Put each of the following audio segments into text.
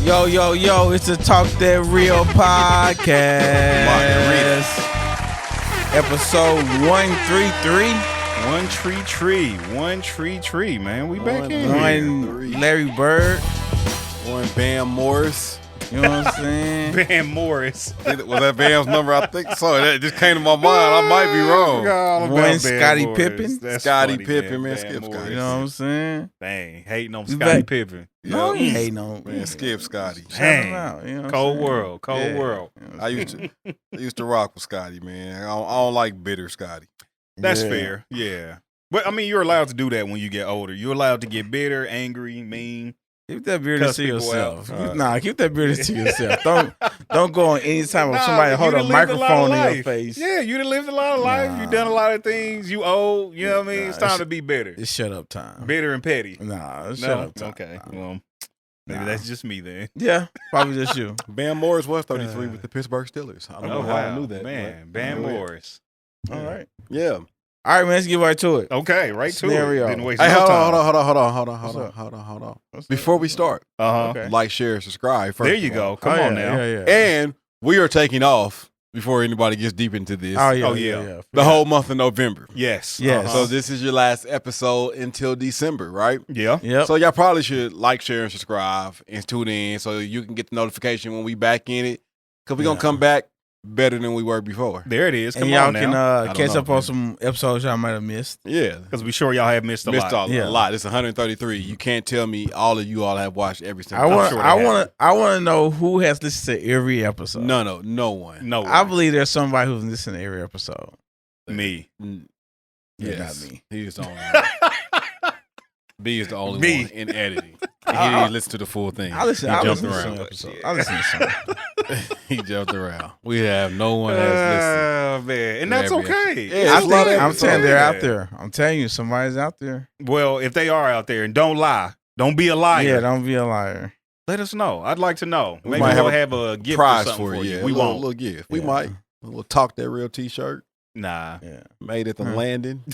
Yo, it's the Talk That Real podcast. Episode 133. One tree, man. We back in One Larry Bird. One Bam Morris. You know what I'm saying? Bam Morris. Was that Bam's number? I think so. That just came to my mind. I might be wrong. One Scottie Pippen. Scottie Pippen, man. Skip Scottie. You know what I'm saying? Dang, hating on Scottie Pippen. No, he hating on man. Skip Scottie. Shout him out. You know Cold world. I used to rock with Scottie, man. I don't like bitter Scottie. That's fair. Yeah. But I mean, you're allowed to do that when you get older. You're allowed to get bitter, angry, mean. Keep that beard to yourself. Keep that beard to yourself. Don't go on any time when somebody hold a microphone in your face. Yeah, you done lived a lot of life. You done a lot of things. You old. You know what I mean? It's time to be bitter. It's shut up time. Bitter and petty. Shut up time. Okay. Well, maybe that's just me then. Yeah, probably just you. Bam Morris was 33 with the Pittsburgh Steelers. I don't know how I knew that. Man, Bam Morris. All right. Yeah. All right, man, let's get right to it. Okay, right to Scenario. it. Didn't waste Hey, no time. hold on. Before we start, Okay. like, share, subscribe. First There you go. Come on now. Yeah. And we are taking off before anybody gets deep into this. Oh, yeah. The whole month of November. Yes. Yes. So this is your last episode until December, right? Yeah. Yep. So y'all probably should like, share, and subscribe and tune in so you can get the notification when we back in it. Because we're going to come back better than we were before. There it is. Come and y'all on now. can catch up on some episodes y'all might have missed. Yeah. Because we sure y'all have missed a lot. A lot. It's 133. You can't tell me all of you all have watched every single I want to know who has listened to every episode. No one. I believe there's somebody who's listened to every episode. Me. Yes. Not me. He's the only one. B is the only one in editing. He didn't listen to the full thing. I listen to some episodes. I listen to some. He jumped around. We have no one has listened. Oh, man. And that's okay. Yeah, I'm saying they're out there. I'm telling you, somebody's out there. Well, if they are out there, and don't lie. Don't be a liar. Yeah, don't be a liar. Let us know. I'd like to know. We Maybe might we'll have a gift prize or something for you. Yeah, We a won't. little gift. We Yeah. might. A little Talk That Real t-shirt. Nah. Yeah. Made at the landing. Is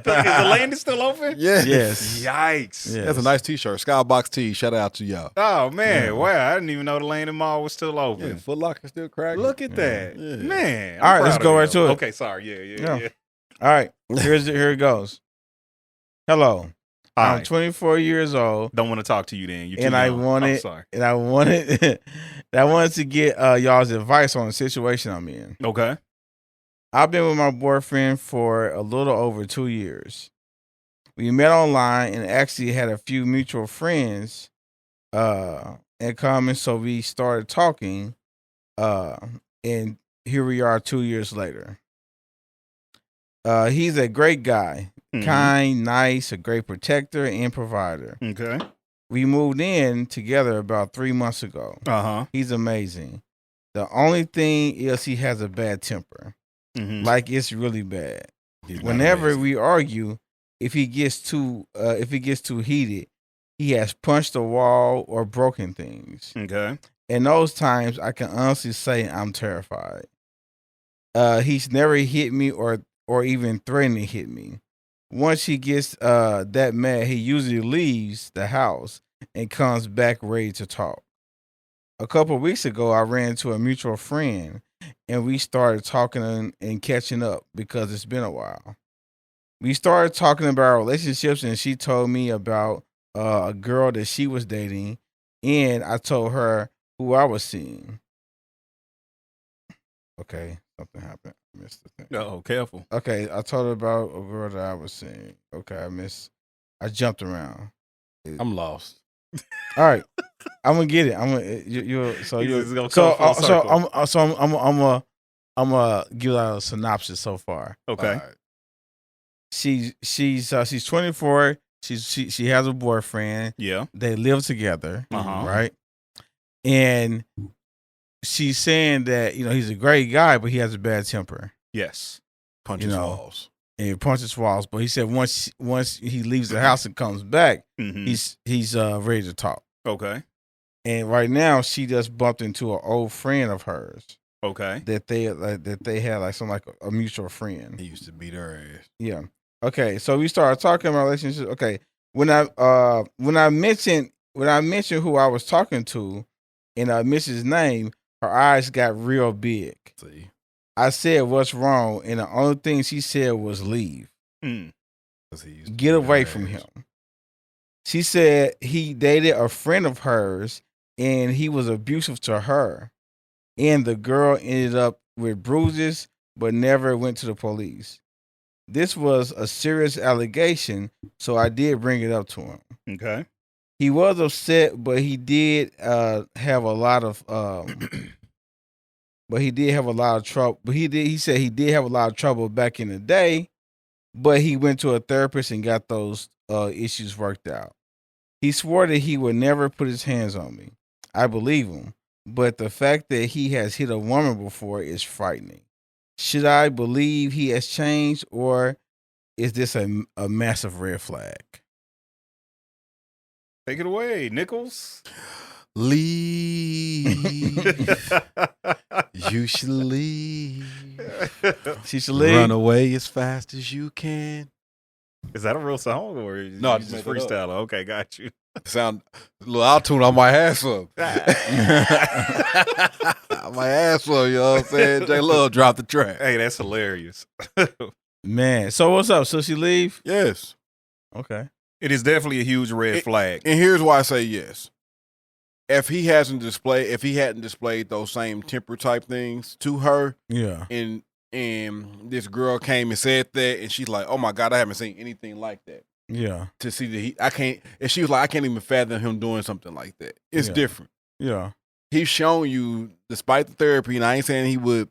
the landing still open? Yes. Yikes. Yes. That's a nice t-shirt. Skybox tee. Shout out to y'all. Oh, man. Yeah. Wow. I didn't even know the landing mall was still open. Yeah, Foot Locker still cracking. Look at that. Yeah. Man. All right, let's go right to it. Okay, sorry. Yeah. All right, here it goes. Hello, Hi. I'm 24 years old, Don't want to talk to you then. You're too and I young. wanted, I'm sorry. and I wanted to get y'all's advice on the situation I'm in. Okay. I've been with my boyfriend for a little over 2 years. We met online and actually had a few mutual friends in common, so we started talking. And here we are 2 years later. He's a great guy, kind, nice, a great protector and provider. Okay. We moved in together about 3 months ago. Uh-huh. He's amazing. The only thing is he has a bad temper. Mm-hmm. Like it's really bad. He's not Whenever amazing. we argue, if he gets too heated, he has punched a wall or broken things. Okay. In those times, I can honestly say I'm terrified. He's never hit me or even threatened to hit me. Once he gets that mad, he usually leaves the house and comes back ready to talk. A couple of weeks ago, I ran into a mutual friend, and we started talking and catching up because it's been a while. We started talking about our relationships, and she told me about a girl that she was dating, and I told her who I was seeing. Okay, something happened. I missed the thing. Oh, careful. Okay, I told her about a girl that I was seeing. Okay, I jumped around. I'm lost. All right, I'm gonna get it. I'm gonna I'm gonna give out a synopsis so far. Okay. All right. She's 24. She has a boyfriend. Yeah. They live together, Uh-huh. right? And she's saying that he's a great guy, but he has a bad temper. Yes. Punches walls. And he punches walls. But he said once he leaves the house and comes back, Mm-hmm. he's ready to talk. Okay. And right now, she just bumped into an old friend of hers Okay. that they had like a mutual friend. He used to beat her ass. Yeah. Okay. So we started talking about relationships. Okay. When I mentioned who I was talking to, and I missed his name, her eyes got real big. See, I said, "What's wrong?" And the only thing she said was, "Leave. Get away from him." She said he dated a friend of hers and he was abusive to her. And the girl ended up with bruises but never went to the police. This was a serious allegation, so I did bring it up to him. Okay. He was upset, but he did have a lot of but he did have a lot of trouble. But he said he did have a lot of trouble back in the day, but he went to a therapist and got those issues worked out. He swore that he would never put his hands on me. I believe him, but the fact that he has hit a woman before is frightening. Should I believe he has changed, or is this a massive red flag? Take it away, Nichols. leave. You should leave. She should leave. Run away as fast as you can. Is that a real song or No, I you just just made it up. freestyle? Okay, got you. Sound a little out tune on my ass up. My ass up, you know what I'm saying? J Love dropped the track. Hey, that's hilarious. Man, so what's up? So she leave? Yes. Okay. It is definitely a huge red flag. And here's why I say yes. If he hadn't displayed those same temper type things to her, Yeah. and this girl came and said that, and she's like, "Oh my God, I haven't seen anything like that." Yeah. To see that and she was like, "I can't even fathom him doing something like that." It's Yeah. different. Yeah. He's shown you, despite the therapy, and I ain't saying he would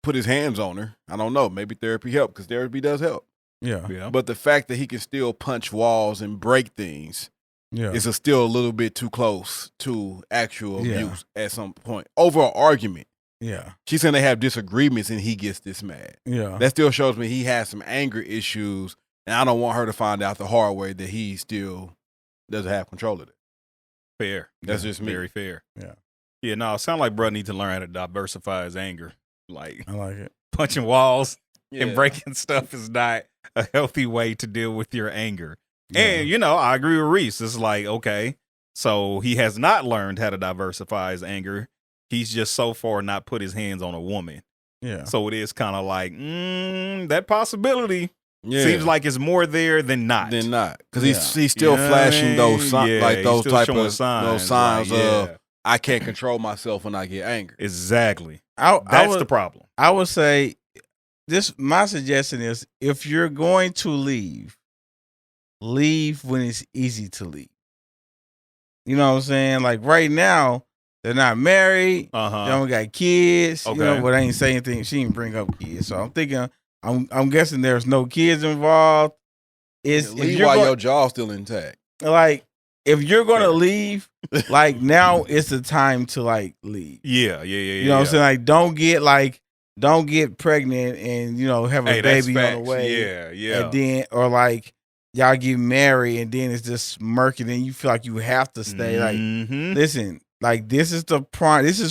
put his hands on her. I don't know. Maybe therapy helped, because therapy does help. Yeah. Yeah. But the fact that he can still punch walls and break things Yeah. is still a little bit too close to actual Yeah. abuse at some point. Over an argument. Yeah. She's saying they have disagreements and he gets this mad. Yeah. That still shows me he has some anger issues, and I don't want her to find out the hard way that he still doesn't have control of it. Fair. That's just me. Very fair. Yeah. Yeah, no, it sounds like bro need to learn how to diversify his anger. Like I like it. punching walls Yeah. and breaking stuff is not a healthy way to deal with your anger. Yeah. And, I agree with Rece. It's like, okay, so he has not learned how to diversify his anger. He's just so far not put his hands on a woman. Yeah. So it is kind of like, that possibility Yeah. seems like it's more there than not. Than not. Because Yeah. he's still You know what I flashing mean? those signs, Yeah, like he's those still type showing of those signs like, of yeah. I can't control myself when I get angry. Exactly. I That's would, the problem. I would say my suggestion is, if you're going to leave when it's easy to leave. You know what I'm saying? Like right now, they're not married. They don't got kids. Okay. But I ain't say anything. She didn't bring up kids. So I'm thinking, I'm guessing there's no kids involved. Leave while your jaw's still intact. Like, if you're gonna leave, like now it's the time to like leave. Yeah. You know what I'm saying? Like, don't get pregnant and have a That's baby on facts. the way. Yeah. And then, or like y'all get married and then it's just murky. Then you feel like you have to stay. Like, listen, like this is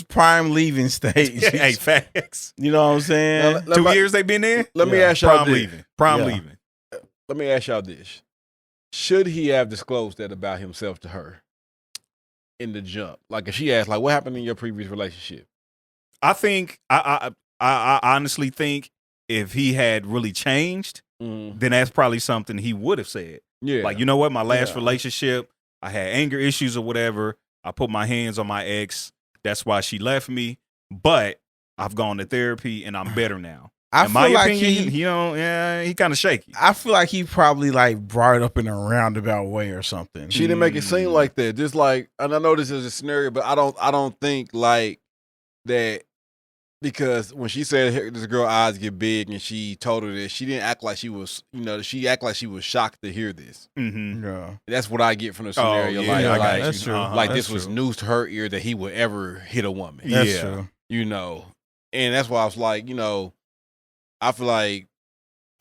prime leaving stage. Hey, facts. You know what I'm saying? 2 years they been there? Let me ask y'all Prime this. leaving. Prime Yeah. leaving. Let me ask y'all this. Should he have disclosed that about himself to her in the jump? Like, if she asked, like, what happened in your previous relationship? I think I honestly think if he had really changed, then that's probably something he would have said. Yeah. Like, you know what? My last Yeah. relationship, I had anger issues or whatever. I put my hands on my ex. That's why she left me. But I've gone to therapy and I'm better now. I In feel my like opinion, he kind of shaky. I feel like he probably like brought it up in a roundabout way or something. She didn't make it seem like that. Just like, and I know this is a scenario, but I don't think like that, because when she said this girl eyes get big and she told her this, she didn't act like she was, she acted like she was shocked to hear this. Mm-hmm. Yeah. That's what I get from the scenario. yeah, I got like, you. That's true. like That's this was true. news to her ear that he would ever hit a woman. That's Yeah. true. And that's why I was like, I feel like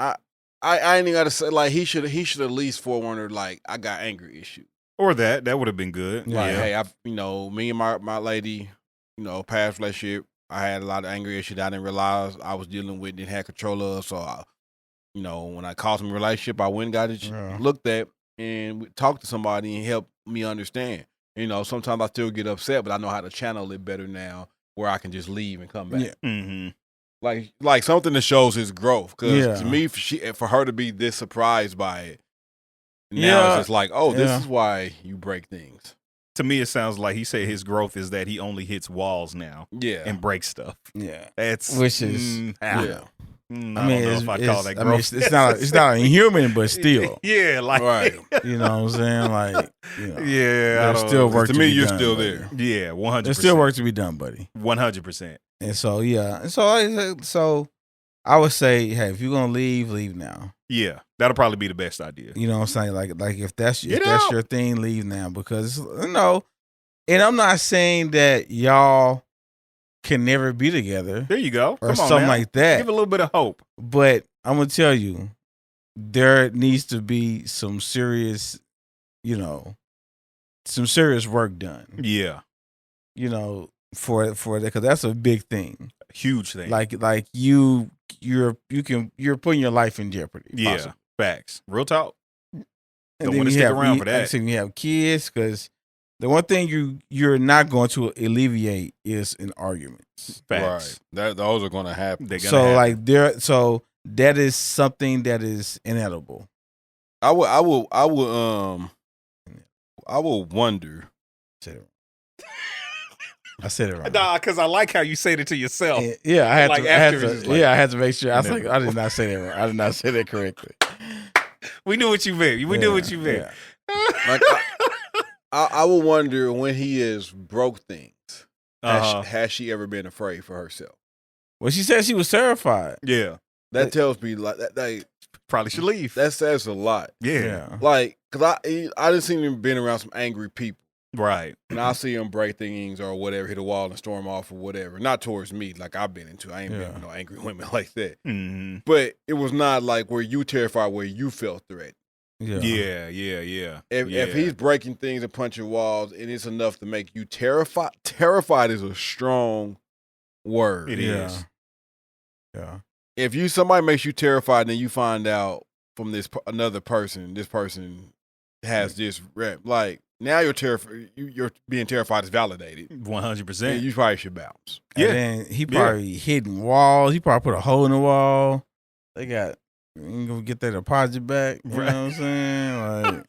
I ain't even gotta say, like, he should at least forewarn her, like, I got anger issues. Or that would have been good. Like, Yeah. hey, I've me and my lady, past relationship, I had a lot of anger issues that I didn't realize I was dealing with, didn't have control of. So when I caused me a relationship, I went and got it Yeah. looked at and talked to somebody and helped me understand. Sometimes I still get upset, but I know how to channel it better now, where I can just leave and come back. Yeah. Mm-hmm. Like something that shows his growth. Because to Yeah. me, for her to be this surprised by it, now it's just like, oh, this is why you break things. To me, it sounds like he said his growth is that he only hits walls now. Yeah. And breaks stuff. Yeah. That's which is yeah. I don't know if I'd call that growth. I mean, it's not inhuman, but still. Yeah, like right. You know what I'm saying? Like, yeah, there's still work to to me. be You're done, still buddy. there. Yeah, 100%. There's still work to be done, buddy. 100%. And so so I would say, hey, if you're gonna leave now. Yeah, that'll probably be the best idea. You know what I'm saying? Like if that's out. your thing, leave now, because and I'm not saying that y'all can never be together There you go. or Come on, something man. like that. Give a little bit of hope. But I'm gonna tell you, there needs to be some serious, some serious work done. Yeah, For that, because that's a big thing. huge thing. Like you're putting your life in jeopardy. yeah, possibly. facts. Real talk. And Don't then wanna you stick have- around you- for that. like I said, you have kids, because the one thing you're not going to alleviate is in arguments. Facts. Right. Those are going to happen. They're gonna So happen. so that is something that is inedible. I will wonder. I said it wrong. Nah, because I like how you said it to yourself. Yeah, I had Like to. I had after it's just to like- I had to make sure. I was Never. like, I did not say that wrong. I did not say that correctly. We knew what you meant. We knew what you meant. Yeah. Like, I will wonder when he is broke things. Has she ever been afraid for herself? Well, she said she was terrified. Yeah. That tells me like that. Probably should leave. That says a lot. Yeah. Like, cause I done seen him been around some angry people, Right. and I see him break things or whatever, hit a wall and storm off or whatever. Not towards me, like I've been into. I ain't been with no angry women like that. Mm-hmm. But it was not like where you terrified, where you felt threatened. Yeah. If he's breaking things and punching walls, and it's enough to make you terrified. Terrified is a strong word. It is. Yeah. If somebody makes you terrified, and then you find out from another person, this person has this rep, like now you're terrified. You're being terrified is validated. 100%. You probably should bounce. And Yeah. then he probably hitting walls. He probably put a hole in the wall. They got. You gonna get their deposit back? You know what I'm saying?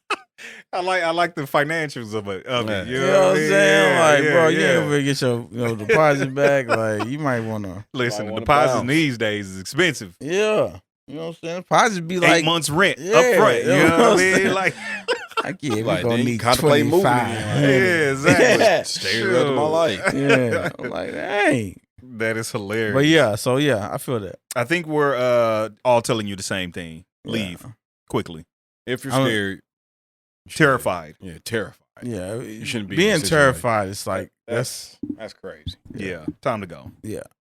Like, I like the financials of it. Yeah. You you know what I'm saying? Like, bro, you yeah. ain't gonna get your deposit back. Like, you might wanna. Listen, wanna deposits bounce. these days is expensive. Yeah. You know what I'm saying? Deposit be 8 like months rent Yeah, up front. You know what I mean? saying? Like, yeah, we Like, gonna then need contemplate moving 25. again. yeah, exactly. Yeah. Stay the rest of my life. Yeah. I'm like, dang. That is hilarious. But yeah, so yeah, I feel that. I think we're all telling you the same thing. Leave Yeah. quickly. If you're I'm- scared, Terrified. yeah, terrified. Yeah, You shouldn't be in being this situation. terrified. It's like that's That's crazy. Yeah. Time to go.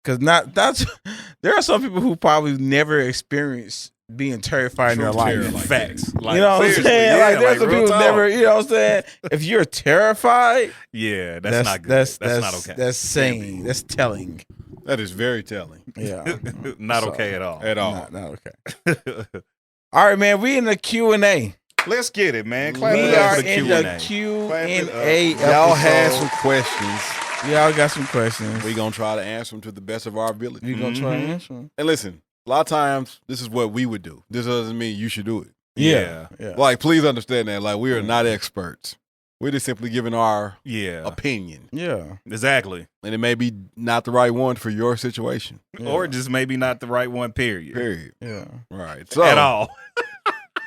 because that's there are some people who probably never experienced being terrified in their True life. terror like Facts. that. Like, You know what I'm seriously, saying? yeah, like there's some real people who talk. never. You know what I'm saying? If you're terrified, Yeah, that's not good. That's not okay. That's saying. That's telling. That is very telling. Yeah, Not So, okay at all. At all. not okay. All right, man. We in the Q&A. Let's get it, man. Clap We it up are for the in Q&A. the Q&A. Clap it up. Y'all had episode. some questions. Y'all got some questions. We're going to try to answer them to the best of our ability. We gonna try Mhm. and answer them. And listen, a lot of times, this is what we would do. This doesn't mean you should do it. Yeah. Like, please understand that. Like, we are not experts. We're just simply giving our Yeah, opinion. Yeah. exactly. And it may be not the right one for your situation. Yeah. Or just maybe not the right one, period. Period. Yeah. Right. So, At all.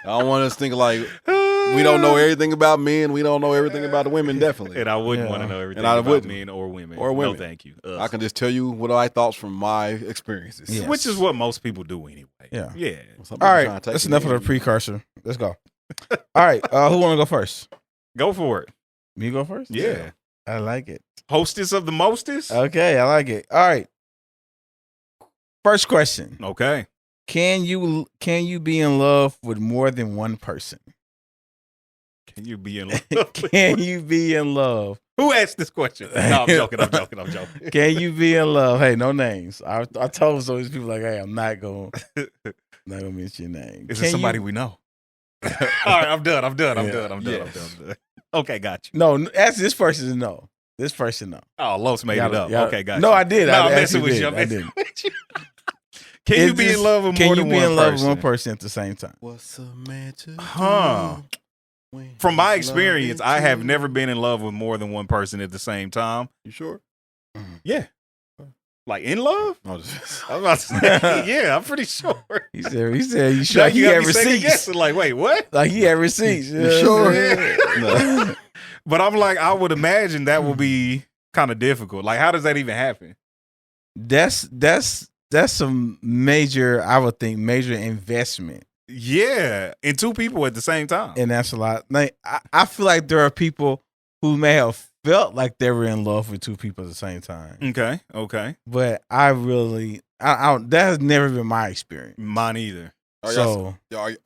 I don't want us to think like we don't know everything about men. We don't know everything about the women, definitely. And I wouldn't Yeah. want to know everything And I about wouldn't. men or women. Or women. No, thank you. Us. I can just tell you what I thoughts from my experiences. Yeah. Which is what most people do anyway. Yeah. Yeah. Some All people right. trying to take That's it enough of the in. precursor. Let's go. All right. Who want to go first? Go for it. Me go first? Yeah. I like it. Hostess of the mostest? Okay. I like it. All right. First question. Okay. Can you be in love with more than one person? Can you be in love? Can you be in love? Who asked this question? No, I'm joking. I'm joking. Can you be in love? Hey, no names. I told some of these people like, hey, I'm not gonna mention your name. Is Can it somebody you- we know? All right, I'm done. I'm done. Yeah. I'm done. Okay, got you. No, ask this person to know. This person know. Oh, Los made it up. Okay, got you. No, I did. No, I'm I messing actually with you. did. I'm I messing didn't. with you. Can you be in love with more than one person? Can you be in love with one person at the same time? What's a man to do? From my experience, I have never been in love with more than one person at the same time. You sure? Yeah. Like in love? No, I was about to say, yeah, I'm pretty sure. He said, you sure? Like, He you got had me second receipts. guessing, like, wait, what? Like he had receipts. You sure? Yeah. No. But I'm like, I would imagine that will be kind of difficult. Like, how does that even happen? That's some major, I would think, major investment. Yeah, and two people at the same time. And that's a lot. Like I feel like there are people who may have felt like they were in love with two people at the same time. Okay. But I that has never been my experience. Mine either. Are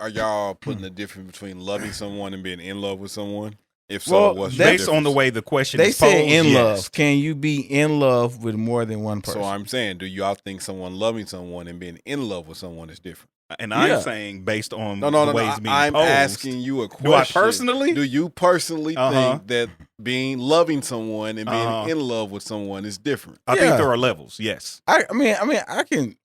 y'all putting the difference between loving someone and being in love with someone? If so, Well, what's Based the on the difference? way the question They is said posed, in yes. love. Can you be in love with more than one person? So I'm saying, do y'all think someone loving someone and being in love with someone is different? And I'm Yeah. saying based on No. the ways being I'm posed. asking you a question. Do I personally? Do you personally Uh-huh. think that being loving someone and being Uh-huh. in love with someone is different? I Yeah. think there are levels. Yes. I can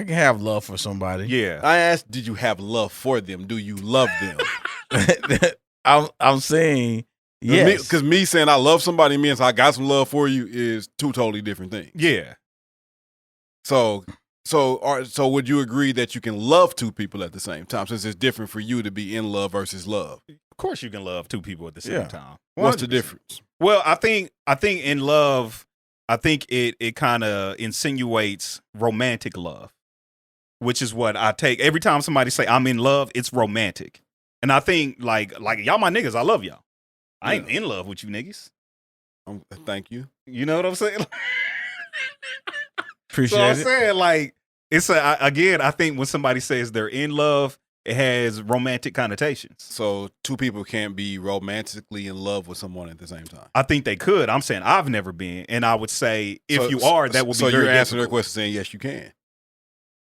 have love for somebody. Yeah. I asked, did you have love for them? Do you love them? I'm saying yes. Because me saying I love somebody means I got some love for you is two totally different things. Yeah. So would you agree that you can love two people at the same time, since it's different for you to be in love versus love? Of course, you can love two people at the same Yeah. time. What's the 100%. difference? Well, I think in love, I think it kind of insinuates romantic love, which is what I take every time somebody say I'm in love. It's romantic, and I think like y'all my niggas. I love y'all. I ain't in love with you niggas. Thank you. You know what I'm saying? Appreciate So I'm it. saying like again. I think when somebody says they're in love, it has romantic connotations. So two people can't be romantically in love with someone at the same time. I think they could. I'm saying I've never been, and I would say if you are, that would be so very you're answering their difficult. question saying yes, you can.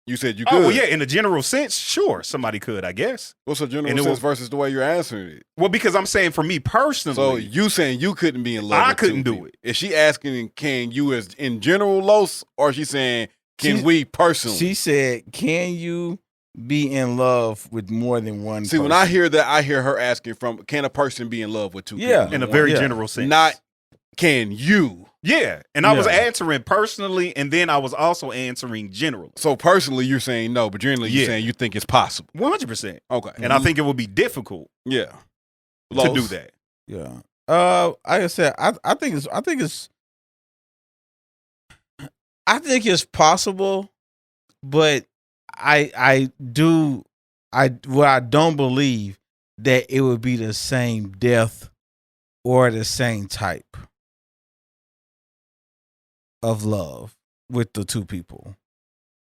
You said you could. Oh well, yeah. In a general sense, sure, somebody could, I guess. What's the general And it sense will- versus the way you're answering it? Well, because I'm saying for me personally, So you saying you couldn't be in love? I with two couldn't do people. it. Is she asking, can you as in general, Los, or is she saying, can we personally? She said, "Can you be in love with more than one?" See, person? when I hear that, I hear her asking from, can a person be in love with two Yeah. people? in a very Yeah. general sense, Not, can you? yeah. And I was Yeah. answering personally, and then I was also answering generally. So personally, you're saying no, but generally, you're Yeah. saying you think it's possible. 100%. Okay. And I think it would be difficult yeah. to Los? do that. Yeah. Like I said, I think it's possible, but I don't believe that it would be the same depth or the same type of love with the two people.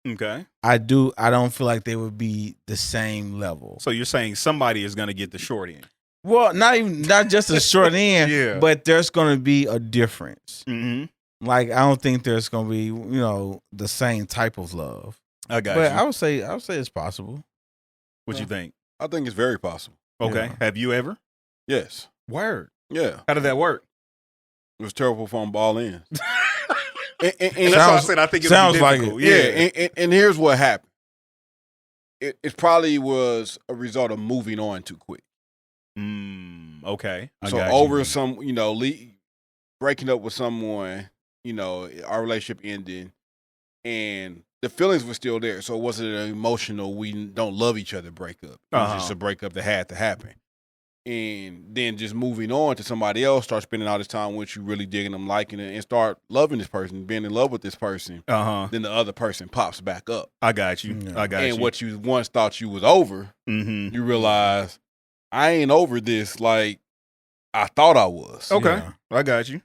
Okay. I don't feel like they would be the same level. So you're saying somebody is going to get the short end. Well, not just a short end, Yeah. but there's going to be a difference. Mm-hmm. Like I don't think there's going to be, the same type of love. I got But you. I would say it's possible. What you think? I think it's very possible. Okay. Yeah. Have you ever? Yes. Word. Yeah. How did that work? It was terrible from ball in. And and that's why I Sounds- said I think it sounds would be like difficult. Yeah, and here's what happened. It probably was a result of moving on too quick. Okay. I So got over you. some, breaking up with someone, our relationship ended, and the feelings were still there. So it wasn't an emotional, we don't love each other breakup. It was just a breakup that had to happen. And then just moving on to somebody else, start spending all this time with you, really digging them, liking it, and start loving this person, being in love with this person. Then the other person pops back up. I got you. Yeah. I got you. And what you once thought you was over, Mm-hmm. you realize I ain't over this like I thought I was. Okay. Yeah. I got you.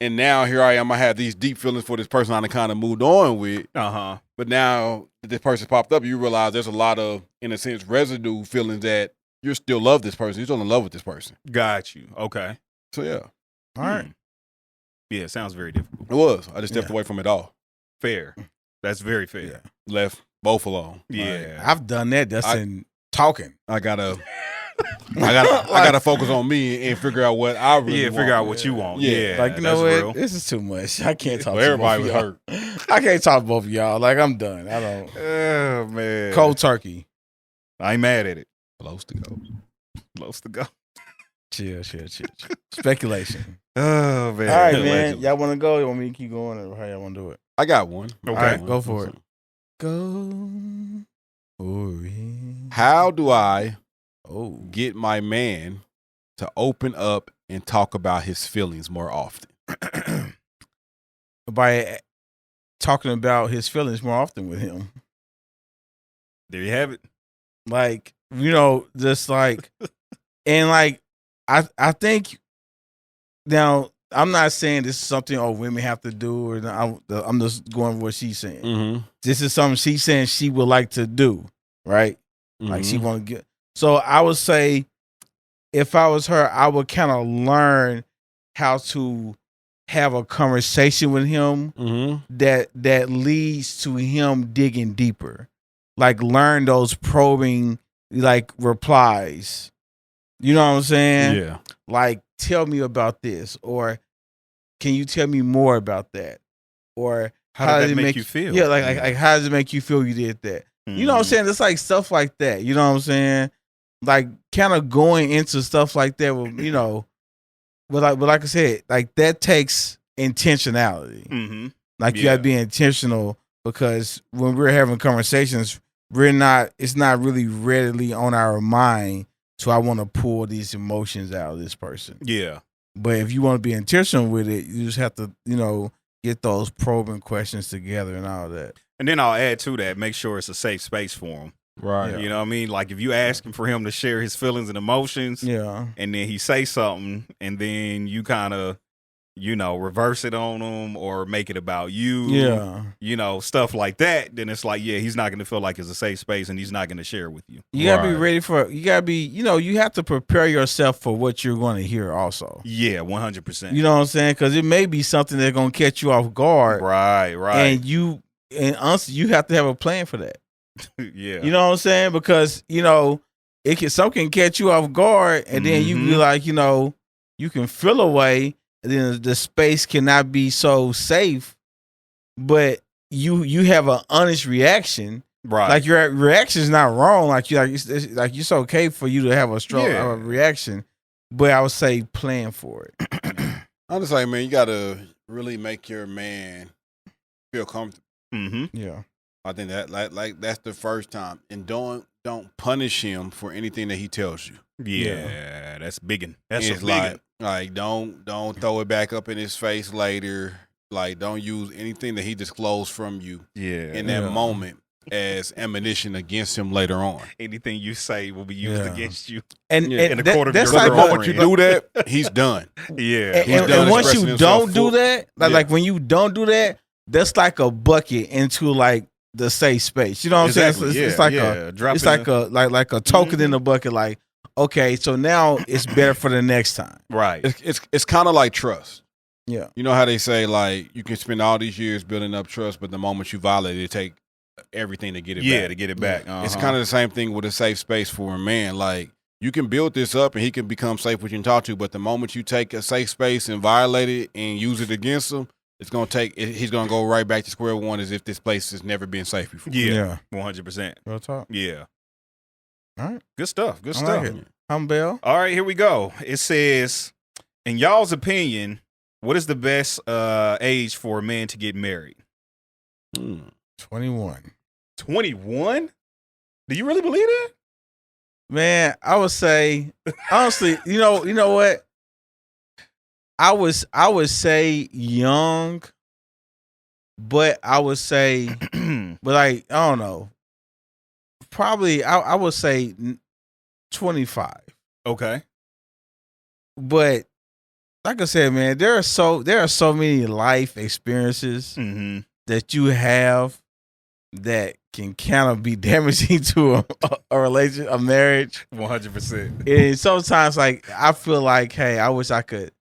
And now here I am. I have these deep feelings for this person I kind of moved on with. Uh-huh. But now that this person popped up, you realize there's a lot of, in a sense, residue feelings that you still love this person. You're still in love with this person. Got you. Okay. So yeah, All right. Yeah, it sounds very difficult. it was. I just stepped Yeah. away from it all. Fair. That's very fair. Yeah. Left both alone. Yeah. I've done that. That's I- in talking. I gotta I gotta focus on me and figure out what I really want. Figure out what you want. Yeah. Like, you know that's what? real. This is too much. I can't talk Well, to everybody both was of y'all. hurt. I can't talk to both of y'all. Like, I'm done. I don't. Oh man, Cold turkey. I ain't mad at it. Close to go. Close to go. Chill. Speculation. Oh man. All right, man. Allegedly. Y'all want to go? You want me to keep going, or how y'all want to do it? I got one. Okay. All right, go for it. Go for it. How do I Oh, get my man to open up and talk about his feelings more often? by talking about his feelings more often with him. There you have it. Like, you know, just like, and like, I think now I'm not saying this is something women have to do, or I'm just going with what she's saying. Mm-hmm. This is something she's saying she would like to do, right? Like she want to get. So I would say, if I was her, I would kind of learn how to have a conversation with him that leads to him digging deeper. Like, learn those probing like replies. You know what I'm saying? Yeah. Like, tell me about this, or can you tell me more about that? Or How did that make you feel? Yeah, like how does it make you feel you did that? You know what I'm saying? It's like stuff like that. You know what I'm saying? Like, kind of going into stuff like that with, you know, but like I said, like that takes intentionality. Mm-hmm. Like, you gotta be intentional, because when we're having conversations, it's not really readily on our mind. So I want to pull these emotions out of this person. Yeah. But if you want to be intentional with it, you just have to, you know, get those probing questions together and all that. And then I'll add to that, make sure it's a safe space for him. Right. You know what I mean? Like, if you asking for him to share his feelings and emotions, Yeah. and then he say something, and then you kind of, you know, reverse it on him or make it about you, you know, stuff like that, then it's like, yeah, he's not going to feel like it's a safe space, and he's not going to share with you. You got to be ready for, you got to be, you know, you have to prepare yourself for what you're going to hear also. Yeah, 100%. You know what I'm saying? Because it may be something that's going to catch you off guard. Right. And honestly, you have to have a plan for that. Yeah. You know what I'm saying? Because, you know, something can catch you off guard, and then you be like, you know, you can feel a way, and then the space cannot be so safe, but you have an honest reaction. Right. Like, your reaction is not wrong. Like, it's okay for you to have a reaction, but I would say plan for it. I'm just like, man, you gotta really make your man feel comfortable. Mm-hmm. Yeah. I think that like that's the first time, and don't punish him for anything that he tells you. Yeah. That's biggin'. That's It's a biggin'. like don't throw it back up in his face later. Like, don't use anything that he disclosed from you in that moment as ammunition against him later on. Anything you say will be used against you. And in the court of that's your like The girlfriend. moment you do that, he's done. Yeah. And once expressing you himself don't do that, like when you don't do that, that's like a bucket into like the safe space. You know what I'm saying? It's like a token in the bucket. Like, okay, so now it's better for the next time. Right. It's kind of like trust. Yeah. You know how they say, like, you can spend all these years building up trust, but the moment you violate it, take everything to get it back. Yeah, to get it back. It's kind of the same thing with a safe space for a man. Like, you can build this up and he can become safe with you and talk to, but the moment you take a safe space and violate it and use it against him, he's gonna go right back to square one, as if this place has never been safe before. Yeah. 100%. Real talk. Yeah. All right. Good stuff. Good I stuff. like it. I'm Bell. All right, here we go. It says, in y'all's opinion, what is the best age for a man to get married? 21. 21? Do you really believe that? Man, I would say, honestly, you know what? I would say young, but I would say, but like, I don't know. Probably, I would say 25. Okay. But like I said, man, there are so many life experiences that you have that can kind of be damaging to a relationship, a marriage. 100%. And sometimes, like, I feel like, hey, I wish I could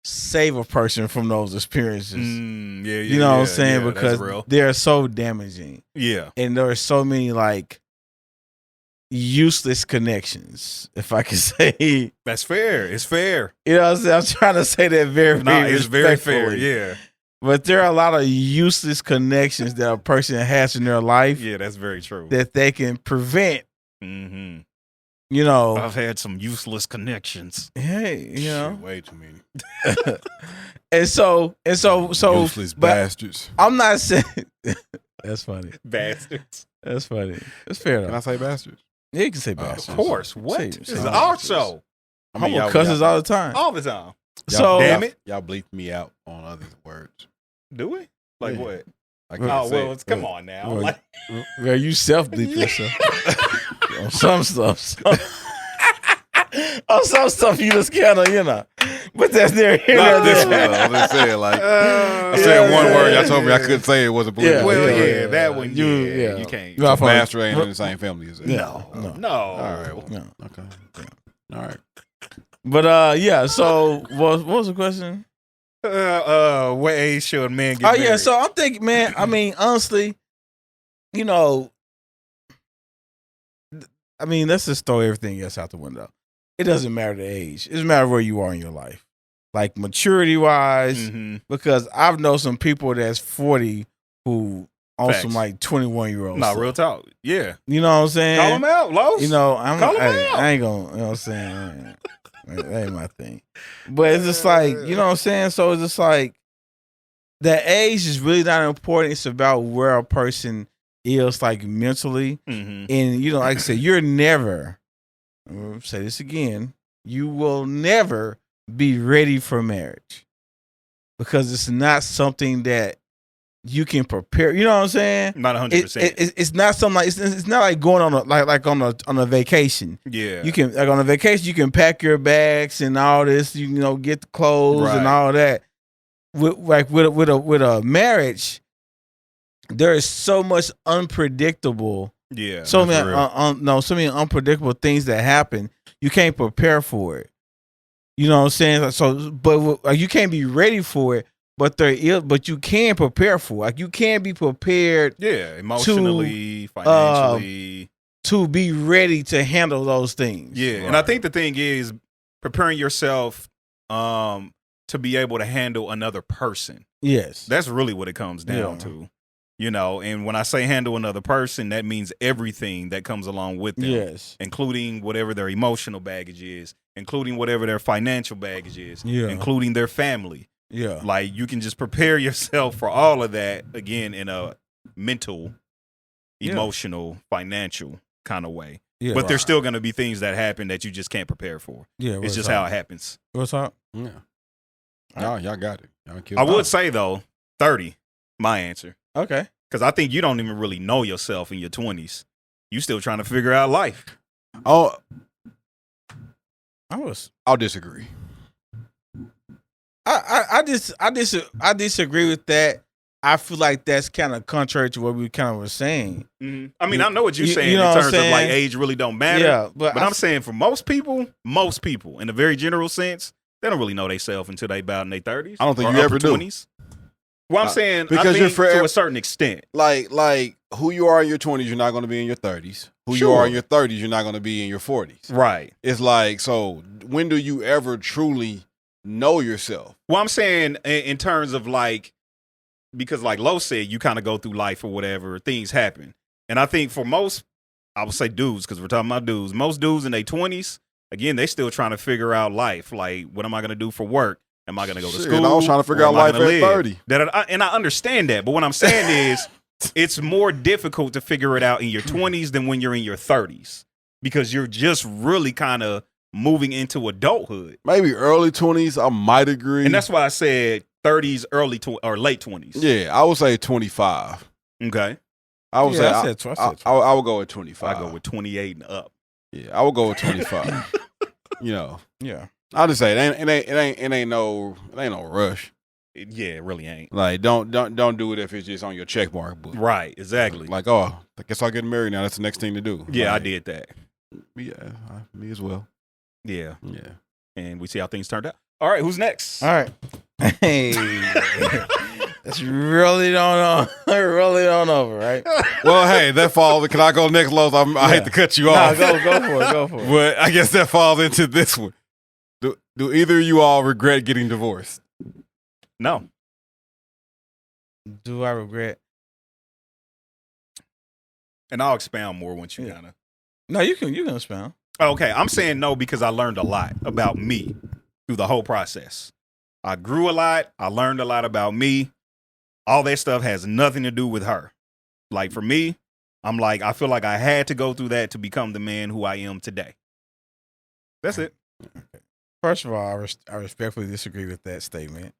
save a person from those experiences. You know what I'm saying? Because they're so damaging. Yeah. And there are so many, like, useless connections, if I can say. That's fair. It's fair. You know what I'm saying? I'm trying to say that very, Nah, very it's very fair. respectfully. Yeah. But there are a lot of useless connections that a person has in their life Yeah, that's very true. that they can prevent. Mm-hmm. You know, I've had some useless connections. hey, you know, Shit, way too many. and so, Useless but bastards. I'm not saying that's funny. Bastards. That's funny. That's fair Can I though. say bastards? Yeah, you can say Of bastards. Of course. What? Say- This say is bastards. our show. I I'm mean, with y'all- cousins y'all- all the time. All the time. So Damn it. Y'all bleeped me out on other words. Do we? Like Yeah. what? I Well, can't Oh, say well, it. come on now. well, Like, where you self bleep yourself on some stuff. On some stuff you just kind of, you know. But that's there. Here, Not there, this one, there. though. I'm just saying, like, I yeah, said one word. Y'all yeah, told me I yeah. couldn't say it wasn't Yeah, bleeping. Well, yeah, yeah, that one, You- you can't. You off on- Bastard ain't in the same family as it. No, No. All right. no. Okay. All right. But yeah. So what was the question? What age should men get Oh married? yeah. So I'm thinking, man. I mean, honestly, you know, I mean, let's just throw everything else out the window. It doesn't matter the age. It doesn't matter where you are in your life, like maturity wise. Mhm. Because I've known some people that's 40 who on Facts. some like 21-year-olds. Nah, real talk. Yeah. You know what I'm saying? Call them out, Los. You know, I'm Call 'em hey, out. I ain't gonna, you know what I'm saying? That ain't my thing. But it's just like, you know what I'm saying? So it's just like the age is really not important. It's about where a person is like mentally. Mhm. And you know, like I said, you're never, I'm gonna say this again, you will never be ready for marriage. Because it's not something that you can prepare. You know what I'm saying? Not 100%. It's not something like it's not like going on a like on a vacation. Yeah. You can like on a vacation you can pack your bags and all this. You know, get the clothes Right. and all that. With a marriage, there is so much unpredictable. Yeah. So that's many so many unpredictable things that happen. You can't prepare for it. You know what I'm saying? So, but like, you can't be ready for it. But but you can prepare for it. Like you can be prepared Yeah. Emotionally, financially. to be ready to handle those things. Yeah. And I think the thing is preparing yourself to be able to handle another person. Yes. That's really what it comes down Yeah. to. You know, and when I say handle another person, that means everything that comes along with them. Yes. Including whatever their emotional baggage is, including whatever their financial baggage is, Yeah. including their family. Yeah. Like you can just prepare yourself for all of that again in a mental, Yeah. emotional, financial kind of way. Yeah. But there's still going to be things that happen that you just can't prepare for. Yeah. It's just how it happens. What's up? Yeah. Y'all got it. Y'all killed I it. would say though, 30, my answer. Okay. Because I think you don't even really know yourself in your 20s. You still trying to figure out life. Oh, I'll disagree. I disagree with that. I feel like that's kind of contrary to what we kind of were saying. I mean, I know what you're You- saying you know in what I'm terms of like saying? age really don't matter. Yeah, but I'm saying for most people, in a very general sense, they don't really know themselves until they about in their 30s. I don't think or you ever upper do. 20s. Well, I'm saying because I you're think forever- to a certain extent. Like who you are in your 20s, you're not going to be in your 30s. Who you Sure. are in your 30s, you're not going to be in your 40s. Right. It's like, so when do you ever truly know yourself? Well, I'm saying in terms of like, because like Lo said, you kind of go through life or whatever, things happen. And I think for most, I would say dudes, because we're talking about dudes, most dudes in their 20s, again, they still trying to figure out life. Like, what am I going to do for work? Am I going to go to Shit, school? I was trying to figure Or out am I life gonna at live? 30. And I understand that. But what I'm saying is, it's more difficult to figure it out in your 20s than when you're in your 30s. Because you're just really kind of moving into adulthood. Maybe early 20s, I might agree. And that's why I said 30s, or late 20s. Yeah, I would say 25. Okay. I would say I I would go with 25. I go with 28 and up. Yeah, I would go with 25. You know, yeah. I'll just say it ain't no rush. Yeah, it really ain't. Like don't do it if it's just on your check mark book. Right, exactly. Like, oh, I guess I'll get married now. That's the next thing to do. Yeah, I Like, did that. Yeah, me as well. Yeah. Yeah. And we see how things turned out. All right, who's next? All right. Hey. That's really don't over, right? Well, hey, that falls. Can I go next, Los? I hate to cut you off. No, go for it. But I guess that falls into this one. Do either of you all regret getting divorced? No. Do I regret? And I'll expound more once you kind of. No, you can expound. Okay, I'm saying no because I learned a lot about me through the whole process. I grew a lot. I learned a lot about me. All that stuff has nothing to do with her. Like for me, I'm like, I feel like I had to go through that to become the man who I am today. That's it. First of all, I respectfully disagree with that statement.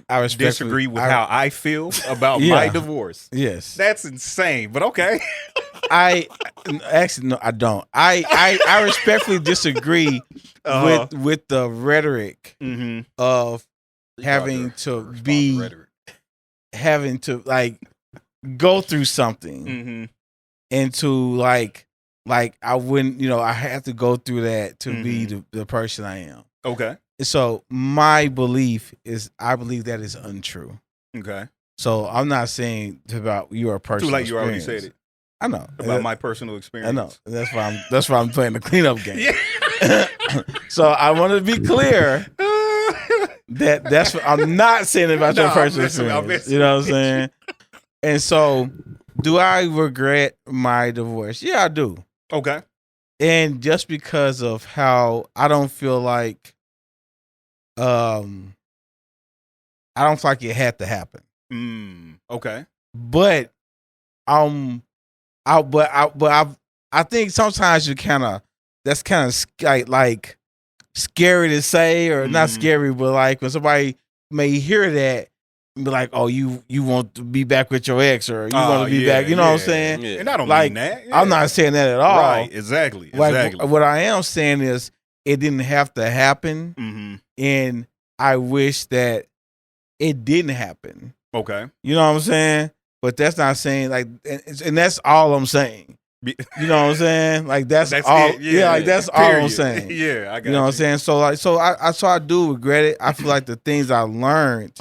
I disagree with how I feel about my divorce. Yes. That's insane, but okay. Actually, no, I don't. I respectfully disagree with the rhetoric of having to like go through something and to like I wouldn't, I have to go through that to be the person I am. Okay. So my belief is, I believe that is untrue. Okay. So I'm not saying about your personal Too late, you already experience. said it. I know about my personal experience. I know that's why I'm playing the cleanup game. Yeah. So I want to be clear that's what I'm not saying about your personal experience. You know what I'm saying? And so, do I regret my divorce? Yeah, I do. Okay. And just because of how I don't feel like it had to happen. Okay. But I think sometimes that's kind of like scary to say, or not scary, but like when somebody may hear that and be like, "Oh, you want to be back with your ex, or you want to be back," you know what I'm saying? Yeah. And I don't like, mean that. Yeah. I'm not saying that at all. Right, exactly. Like, what I am saying is it didn't have to happen, and I wish that it didn't happen. Okay. You know what I'm saying? But that's not saying like, and that's all I'm saying. You know what I'm saying? Like that's all. It. Yeah, like that's all I'm saying. Yeah, I got you know what I'm saying. So I do regret it. I feel like the things I learned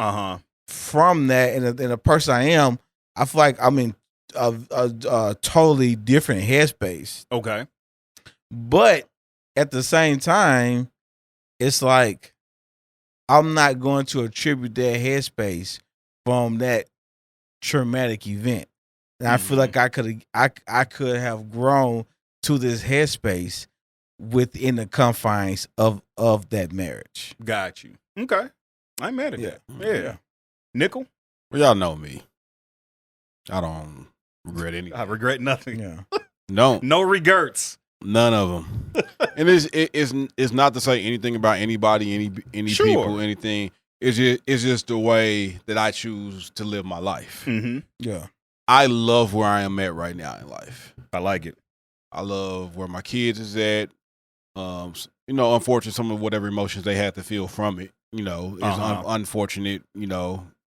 from that, and the person I am, I feel like I'm in a totally different headspace. Okay. But at the same time, it's like I'm not going to attribute that headspace from that traumatic event. And I feel like I could have grown to this headspace within the confines of that marriage. Got you. Okay. I'm mad at that. Yeah. Nickel? Well, y'all know me. I don't regret anything. I regret nothing. Yeah. No regrets. None of them. And it's not to say anything about anybody, any people, anything. It's just the way that I choose to live my life. Yeah. I love where I am at right now in life. I like it. I love where my kids is at. Unfortunately, some of whatever emotions they had to feel from it, is unfortunate,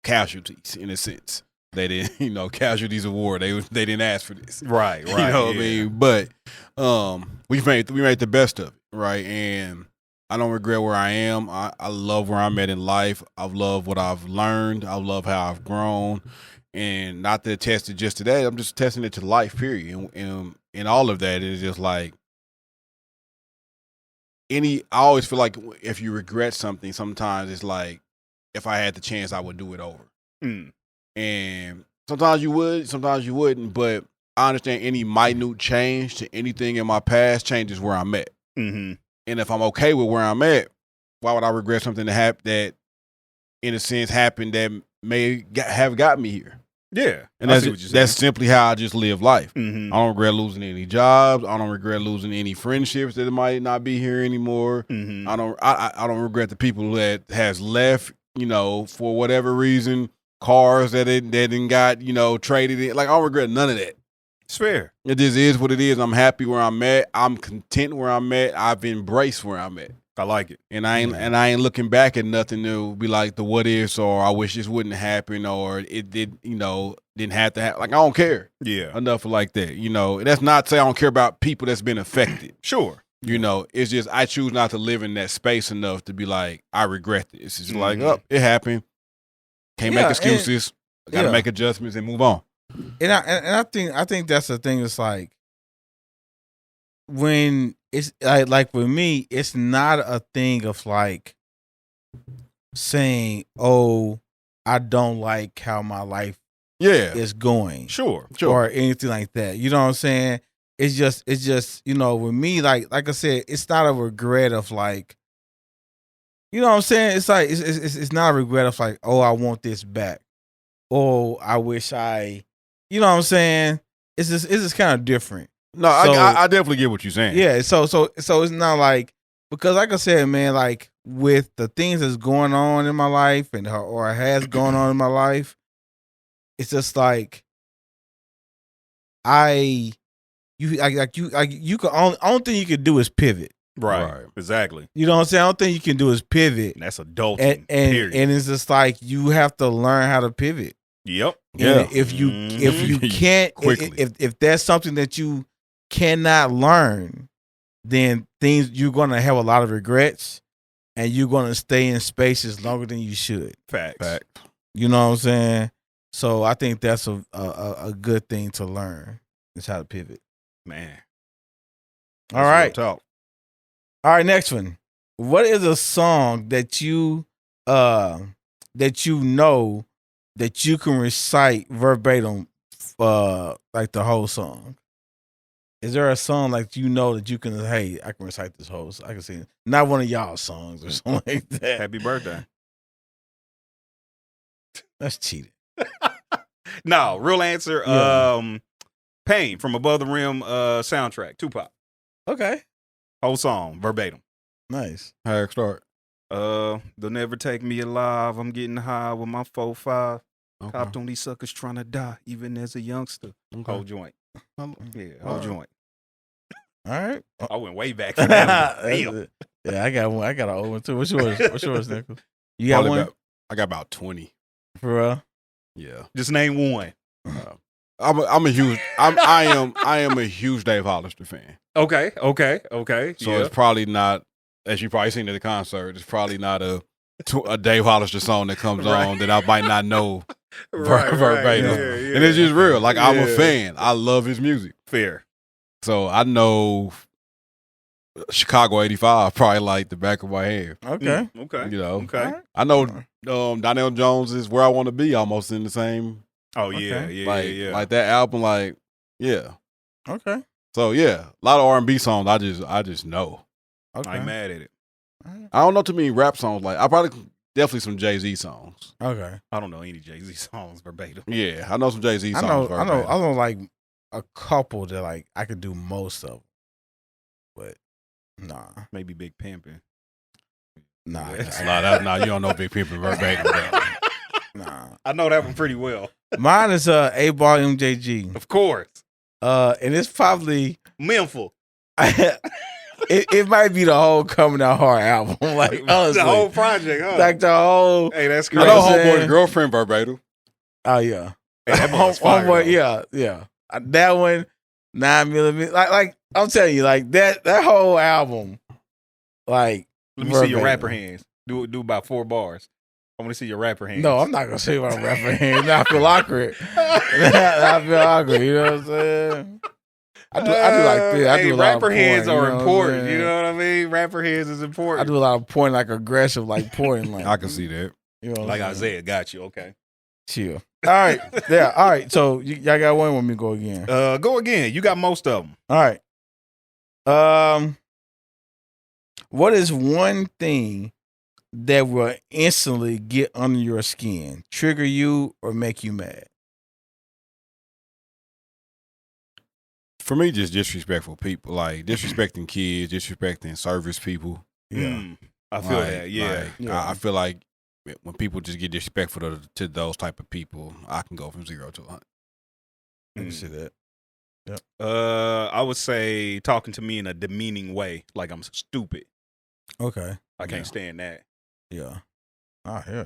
casualties in a sense. They didn't, casualties of war. They didn't ask for this. Right. You know what I mean? But we made the best of it, right? And I don't regret where I am. I love where I'm at in life. I love what I've learned. I love how I've grown. And not to attest it just to that, I'm just testing it to life, period. And all of that is just like I always feel like if you regret something, sometimes it's like, if I had the chance, I would do it over. And sometimes you would, sometimes you wouldn't. But I understand any minute change to anything in my past changes where I'm at. And if I'm okay with where I'm at, why would I regret something that in a sense happened that may have got me here? Yeah. And that's simply how I just live life. I don't regret losing any jobs. I don't regret losing any friendships that might not be here anymore. I don't regret the people that has left, for whatever reason, cars that didn't got, traded in. Like, I don't regret none of that. It's fair. It just is what it is. I'm happy where I'm at. I'm content where I'm at. I've embraced where I'm at. I like it. And I ain't looking back at nothing to be like the what ifs, or I wish this wouldn't happen, or it didn't have to happen. Like, I don't care. Yeah. Enough like that. That's not to say I don't care about people that's been affected. Sure. It's just I choose not to live in that space enough to be like, I regret this. It's just like, it happened. Can't Yeah, make excuses. Got to yeah. make adjustments and move on. And I think that's the thing. It's like when it's like with me, it's not a thing of like saying, "Oh, I don't like how my life Yeah. is going," Sure. or anything like that. You know what I'm saying? It's just with me, like I said, it's not a regret of like, you know what I'm saying? It's like it's not a regret of like, oh, I want this back. Oh, I wish you know what I'm saying? It's just kind of different. No, So- I definitely get what you're saying. Yeah, so it's not like, because like I said, man, like with the things that's going on in my life or has gone on in my life, it's just like you can only thing you can do is pivot. Right. Exactly. You know what I'm saying? The only thing you can do is pivot. And that's adulting. And period. it's just like you have to learn how to pivot. Yep. Yeah. And if you can't Quickly. if that's something that you cannot learn, then you're gonna have a lot of regrets, and you're gonna stay in spaces longer than you should. Facts. You know what I'm saying? So I think that's a good thing to learn, is how to pivot. Man. All right. Talk. All right, next one. What is a song that you know that you can recite verbatim, like the whole song? Is there a song like that you can, hey, I can recite this whole, I can sing it. Not one of y'all songs or something like that. Happy birthday. That's cheating. No, real answer. Yeah. Pain from Above the Rim soundtrack. Tupac. Okay. Whole song, verbatim. Nice. How it start? They'll never take me alive. I'm getting high with my 4-5. Okay. Copped on these suckers trying to die, even as a youngster. Okay. Whole joint. Yeah, whole Alright. joint. All right. I went way back for that one. Damn. Yeah, I got one. I got an old one too. What's yours? Nicholas? You got Probably one? I got about 20. For real? Yeah. Just name one. I am a huge Dave Hollister fan. Okay. So Yeah. it's probably not, as you probably seen at the concert, it's probably not a Dave Hollister song that comes Right. on that I might not know Right, verbatim. yeah, And it's just real. Like, I'm a Yeah. fan. I love his music. Fair. So I know Chicago 85 probably like the back of my hand. Okay. Okay. You know, Okay. All right. I know Donnell Jones is Where I Want to Be almost in the same, Oh yeah, Okay. yeah. like that album, like, yeah. Okay. So yeah, a lot of R&B songs I just know. Okay. I ain't mad at it. All right. I don't know too many rap songs. Like, I probably definitely some Jay-Z songs. Okay. I don't know any Jay-Z songs verbatim. Yeah, I know some Jay-Z I songs. know like a couple that like I could do most of, but nah. Maybe Big Pimpin'. Nah. That's Nah, you don't know Big Pimpin' verbatim. Bro. Nah. I know that one pretty well. Mine is 8-Ball MJG. Of course. And it's probably Memphis. it might be the whole Coming Out Hard album. Like, honestly. The whole project, huh? Like the whole. Hey, that's I crazy. know what I'm Homeboy's saying? girlfriend verbatim. Oh yeah. Hey, that boy's fire, Homeboy, though. yeah. That one, 9mm. Like I'm telling you, like that whole album. Like, Let me see your verbatim. rapper hands. Do about 4 bars. I want to see your rapper hands. No, I'm not gonna say my rapper hands. Now I feel awkward. I feel awkward. You know what I'm saying? I do like this. I do a lot rapper of hands pointing, are you know what I'm important. saying? You know what I mean? Rapper hands is important. I do a lot of pointing, like aggressive, like pointing. Like, I can see that. you know what like I'm saying? Isaiah. Got you. Okay. Chill. All right. Yeah. All right. So y'all got one. Want me to go again? Go again. You got most of them. All right. What is one thing that will instantly get under your skin, trigger you, or make you mad? For me, just disrespectful people, like disrespecting kids, disrespecting service people. Yeah. I feel Like- that. Yeah. like, Yeah. I feel like when people just get disrespectful to those type of people, I can go from 0 to 100. I can see that. I would say talking to me in a demeaning way, like I'm stupid. Okay. I can't Yeah. stand that. Yeah. Ah, yeah.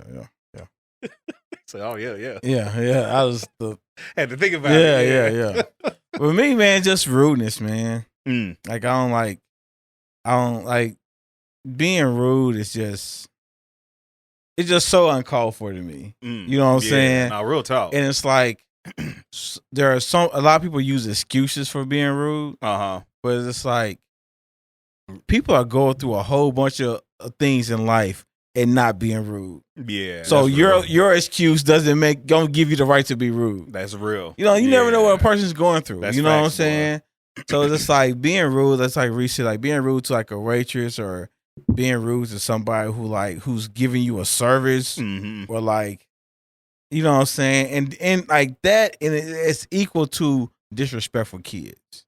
So, oh yeah. Yeah. I was the. Had to think about Yeah, it. yeah. With me, man, just rudeness, man. Mm. Like I don't like being rude. Is just it's just so uncalled for to me. You know what I'm saying? Nah, real talk. And it's like there are a lot of people use excuses for being rude. But it's like people are going through a whole bunch of things in life and not being rude. Yeah. So your excuse don't give you the right to be rude. That's real. You know, you never know what a person's going through. That's you know what I'm facts, boy. saying? So it's like being rude. That's like Rece said, like being rude to like a waitress or being rude to somebody who's giving you a service or like, you know what I'm saying? And like that, and it's equal to disrespectful kids.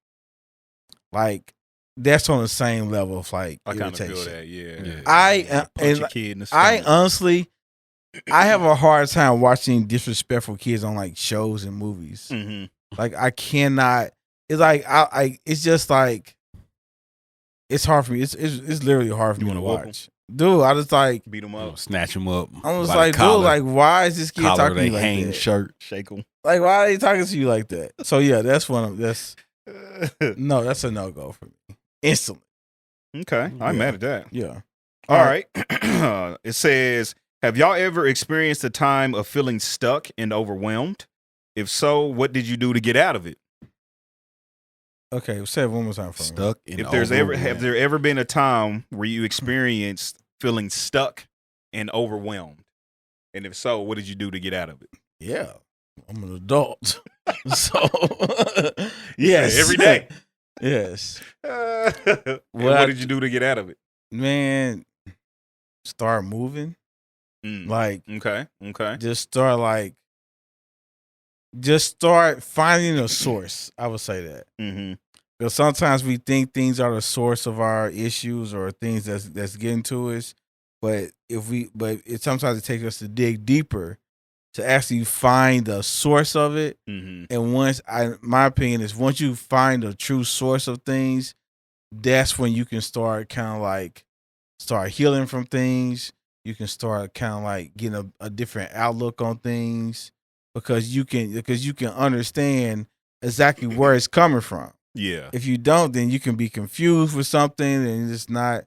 Like that's on the same level of like I kind of irritation. feel that, yeah. I Punch a kid in the I stomach. honestly, I have a hard time watching disrespectful kids on like shows and movies. Like I cannot. It's like it's just like it's hard for me. It's literally hard for me to watch. Dude, I just like beat them up, snatch them up. I was like, dude, like why is this kid talking to you like hang that? Shirt, shake them. Like why are they talking to you like that? So yeah, that's that's a no-go for me. Instantly. Okay. I'm mad at that. Yeah. All right. It says, have y'all ever experienced a time of feeling stuck and overwhelmed? If so, what did you do to get out of it? Okay, say it one more time for me. Stuck and Have there ever been a time where you experienced feeling stuck and overwhelmed? And if so, what did you do to get out of it? Yeah. I'm an adult. So yes. Every day. Yes. What did you do to get out of it? Man, start moving. Like okay. just start finding a source. I would say that. Because sometimes we think things are the source of our issues or things that's getting to us, but sometimes it takes us to dig deeper to actually find the source of it. And my opinion is once you find the true source of things, that's when you can start kind of like start healing from things. You can start kind of like getting a different outlook on things because you can understand exactly where it's coming from. Yeah. If you don't, then you can be confused with something and it's not,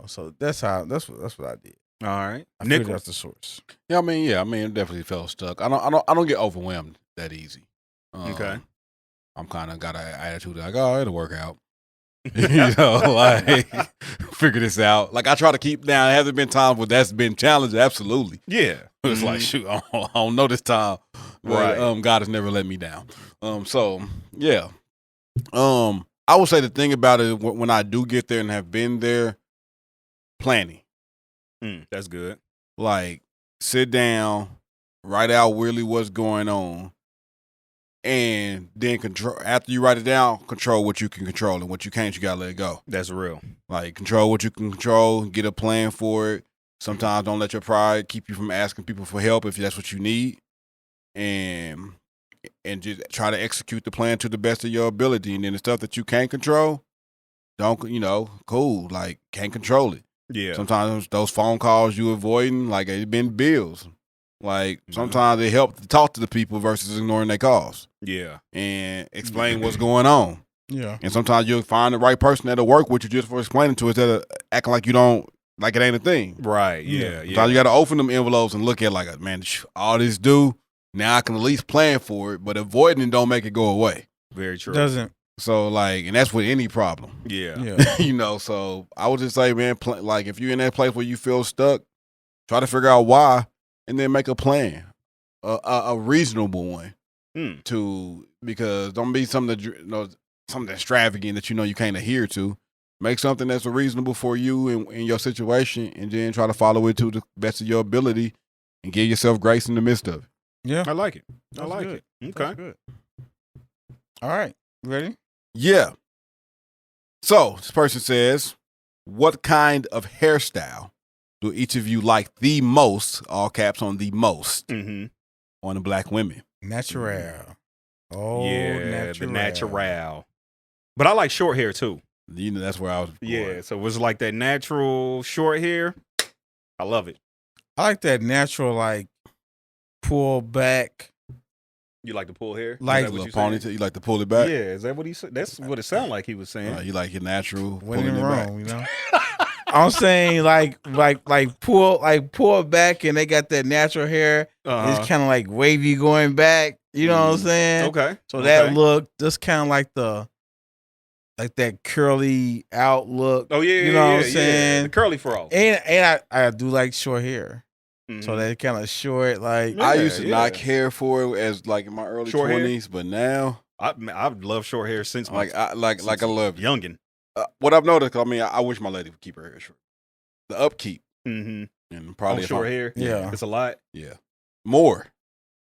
so that's what I did. All right. I figured out the source. Yeah, I mean, it definitely felt stuck. I don't get overwhelmed that easy. Okay. I'm kind of got an attitude like, oh, it'll work out. Like figure this out. Like I try to keep down. There hasn't been times where that's been challenged. Absolutely. Yeah. It's like shoot, I don't know this time. But, Right. God has never let me down. So yeah. I would say the thing about it when I do get there and have been there, planning. That's good. Like sit down, write out really what's going on, and then control. After you write it down, control what you can control and what you can't. You gotta let it go. That's real. Like control what you can control. Get a plan for it. Sometimes don't let your pride keep you from asking people for help if that's what you need, and just try to execute the plan to the best of your ability. And then the stuff that you can't control, cool. Like can't control it. Yeah. Sometimes those phone calls you avoiding, like it's been bills. Like sometimes they help to talk to the people versus ignoring their calls. Yeah. And explain what's going on. Yeah. And sometimes you'll find the right person that'll work with you just for explaining to it instead of acting like you don't, like it ain't a thing. Right. Yeah. Sometimes you got to open them envelopes and look at like, man, all this due. Now I can at least plan for it, but avoiding it don't make it go away. Very true. Doesn't. So like, and that's with any problem. Yeah. So I would just say, man, like if you're in that place where you feel stuck, try to figure out why, and then make a plan, a reasonable one, because don't be something something extravagant that you can't adhere to. Make something that's reasonable for you in your situation, and then try to follow it to the best of your ability, and give yourself grace in the midst of it. Yeah, I like it. That's I like good. it. Okay. That's good. All right. Ready? Yeah. So this person says, what kind of hairstyle do each of you like the most, all caps on the most, on the black women? Natural. Oh, yeah, the natural. But I like short hair too. That's where I was. Yeah, so it was like that natural short hair. I love it. I like that natural, like, pull back. You like to pull hair? Like a little ponytail? You like to pull it back? Yeah, is that what he said? That's what it sounded like he was saying. You like your natural. When in Rome, I'm saying like pull back, and they got that natural hair. It's kind of like wavy going back. You know what I'm saying? Okay. So that look, just kind of like that curly out look. Oh yeah, you know what I'm saying? The curly fro. And I do like short hair. So that kind of short, like I used to not care for it as like in my early 20s, but now I've loved short hair since I love youngin. What I've noticed, I mean, I wish my lady would keep her hair short. The upkeep, and probably short hair, it's a lot. Yeah, more.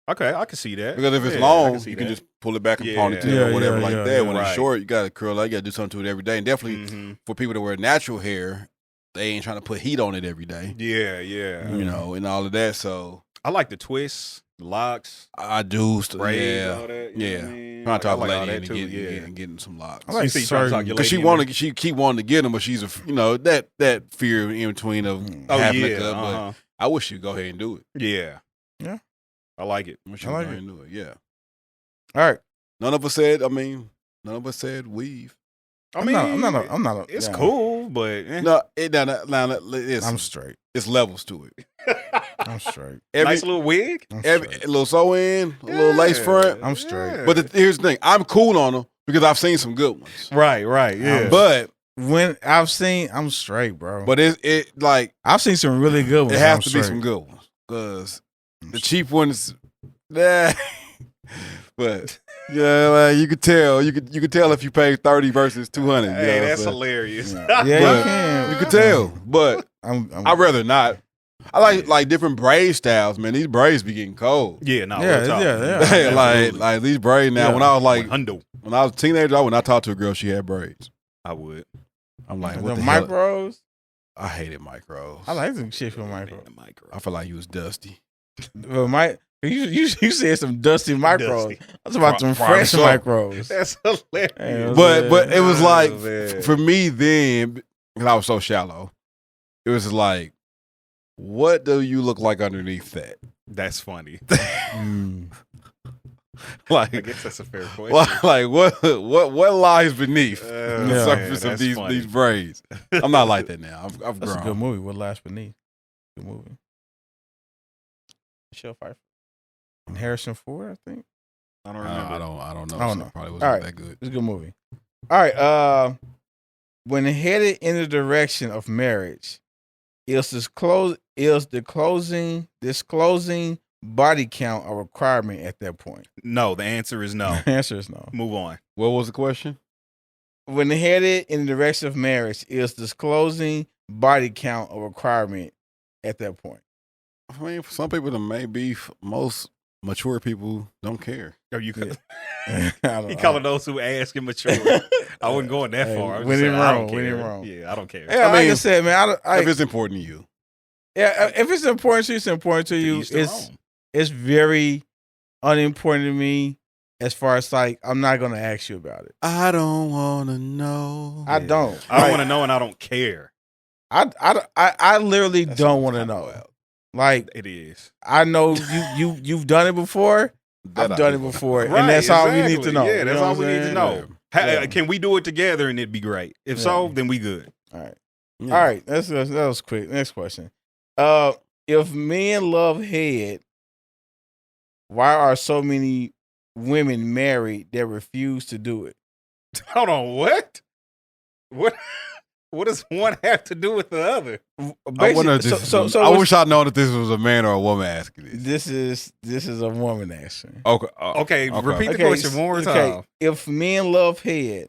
Okay, I can see that Because if it's long, you can just pull it back and ponytail or whatever like that. When it's short, you got to curl it. You got to do something to it every day. And definitely for people that wear natural hair, they ain't trying to put heat on it every day. Yeah. You know, and all of that. So I like the twists, the locks. I do. Braids, all that, trying to talk like lady all that and getting some locks. I like because she keep wanting to get them, but she's that fear in between of having to cut. But I wish she'd go ahead and do it. Yeah. I like it. I like it. Do it. Yeah. All right. None of us said weave. I'm not. It's cool, but no, I'm straight. It's levels to it. I'm straight. Nice little wig, a little sew in, a little lace front. I'm straight. But here's the thing: I'm cool on them because I've seen some good ones. Right. Yeah. But when I'm straight, bro. But it like I've seen some really good ones. It has to be some good ones because the cheap ones, but yeah, like you could tell if you pay 30 versus 200. Hey, that's hilarious. Yeah, you could tell. But I'd rather not. I like different braid styles, man. These braids be getting cold. Yeah, no, yeah. like these braids now. When I was like, when I was a teenager, I would not talk to a girl she had braids. I would. I'm like, what the hell? micros? I hated micros. I like some shit for micros. I feel like you was dusty. Well, you said some dusty micros. I was about some fresh micros. That's hilarious. But it was like for me then, because I was so shallow, it was like, what do you look like underneath that? That's funny. Like, I guess that's a fair question. Like what lies beneath the surface of these braids? I'm not like that now. I've grown. That's a good movie. What lies beneath? Good movie. Michelle Pfeiffer. And Harrison Ford, I think. I don't remember. I don't know. I don't know. Probably wasn't that good. It's a good movie. All right. When headed in the direction of marriage, is disclosing body count a requirement at that point? No, the answer is no. The answer is no. Move on. What was the question? When headed in the direction of marriage, is disclosing body count a requirement at that point? I mean, for some people, it may be. Most mature people don't care. Are you calling those who ask immature? I wasn't going that far. When in wrong. Yeah, I don't care. Yeah, like I said, man, if it's important to you. Yeah, if it's important to you, it's important to you. It's very unimportant to me as far as like, I'm not going to ask you about it. I don't want to know. I don't. I don't want to know and I don't care. I literally don't want to know. Like, it is. I know you've done it before. I've done it before. Right, and that's all we need to know. Yeah, that's all we need to know. Yeah. Can we do it together and it'd be great? If so, then we good. All right. Yeah. All right. That was quick. Next question. If men love head, why are so many women married that refuse to do it? Hold on, what? What does one have to do with the other? I wish I'd known that this was a man or a woman asking this. This is a woman asking. Okay. Repeat the question one more time. If men love head,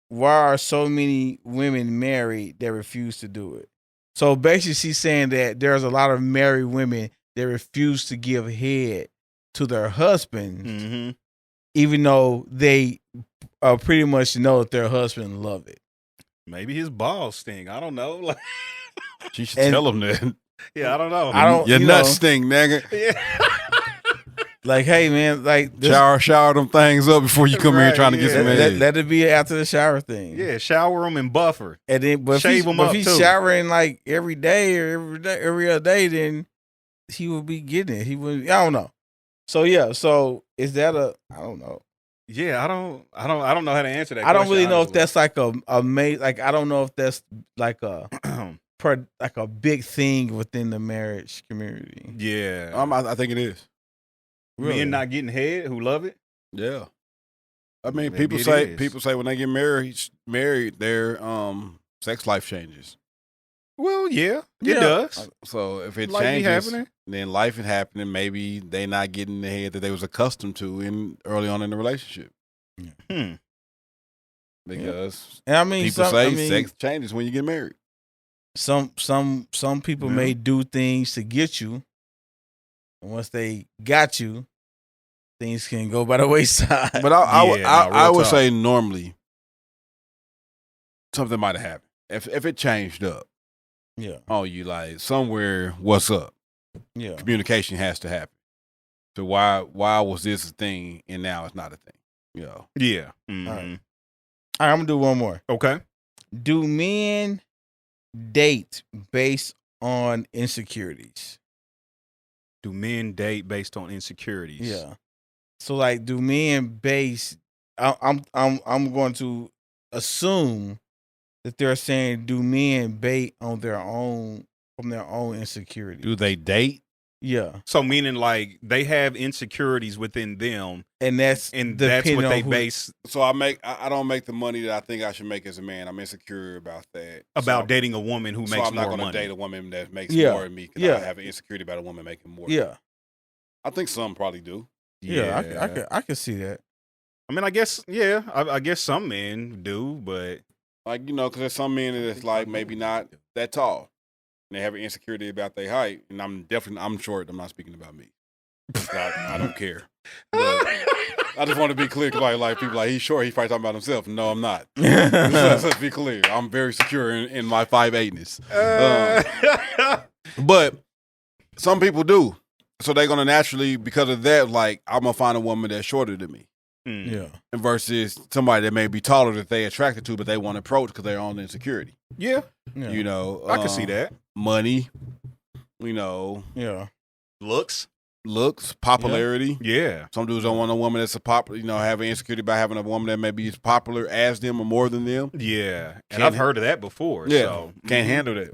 why are so many women married that refuse to do it? So basically, she's saying that there's a lot of married women that refuse to give head to their husbands, even though they pretty much know that their husband love it. Maybe his balls sting. I don't know. Like, she should tell him that. Yeah, I don't know. Your nuts stink, nigga. Yeah. Like, hey, man, like shower them things up before you come here trying to get some head. That'd be after the shower thing. Yeah, shower them and buffer. And then, but shave them up. If he's showering like every day or every other day, then he would be getting it. He would. I don't know. So yeah. So is that I don't know. Yeah, I don't know how to answer that. I don't really know if honestly. that's like like I don't know if that's like a like a big thing within the marriage community. Yeah, I think it is. Really? men not getting head who love it. Yeah. I mean, Maybe people it say when they get married, their sex life changes. Well, yeah, it Yeah. does. So if it Life be changes, happening. then life is happening. Maybe they not getting the head that they was accustomed to early on in the relationship. Hmm. Because And I mean, people say sex changes when you get married. Some people may do things to get you, and once they got you, things can go by the wayside. But I would say normally something might have happened. If it changed up, yeah, oh, you like somewhere, what's up? yeah. Communication has to happen. So why was this a thing and now it's not a thing? You know? Yeah. All right, I'm gonna do one more. Okay. Do men date based on insecurities? Do men date based on insecurities? Yeah. So like, do men base? I'm going to assume that they're saying, do men bait on their own from their own insecurities? Do they date? Yeah. So meaning like they have insecurities within them, and that's what depending they on base So I don't make the money that I think I should make as a man. I'm insecure about that. about dating a woman who So makes I'm not more going to money. date a woman that makes Yeah. more than me because Yeah. I have an insecurity about a woman making more. Yeah. I think some probably do. Yeah. I can see that. I mean, I guess yeah. I guess some men do, but Like, because there's some men that's like maybe not that tall. And they have an insecurity about their height. And I'm short. I'm not speaking about me. I don't care. But I just want to be clear because like people like, he's short. He's probably talking about himself. No, I'm not. Let's be clear. I'm very secure in my 5'8"ness. But some people do. So they're going to naturally, because of that, like, I'm going to find a woman that's shorter than me. Yeah. Versus somebody that may be taller that they attracted to, but they want to approach because they're on insecurity. yeah, Yeah. I can see that. Money, Yeah. Looks, popularity. yeah, Some dudes don't want a woman that's a popular, have an insecurity about having a woman that maybe is popular as them or more than them. yeah. And Can't I've heard of that before. Yeah, So can't handle that.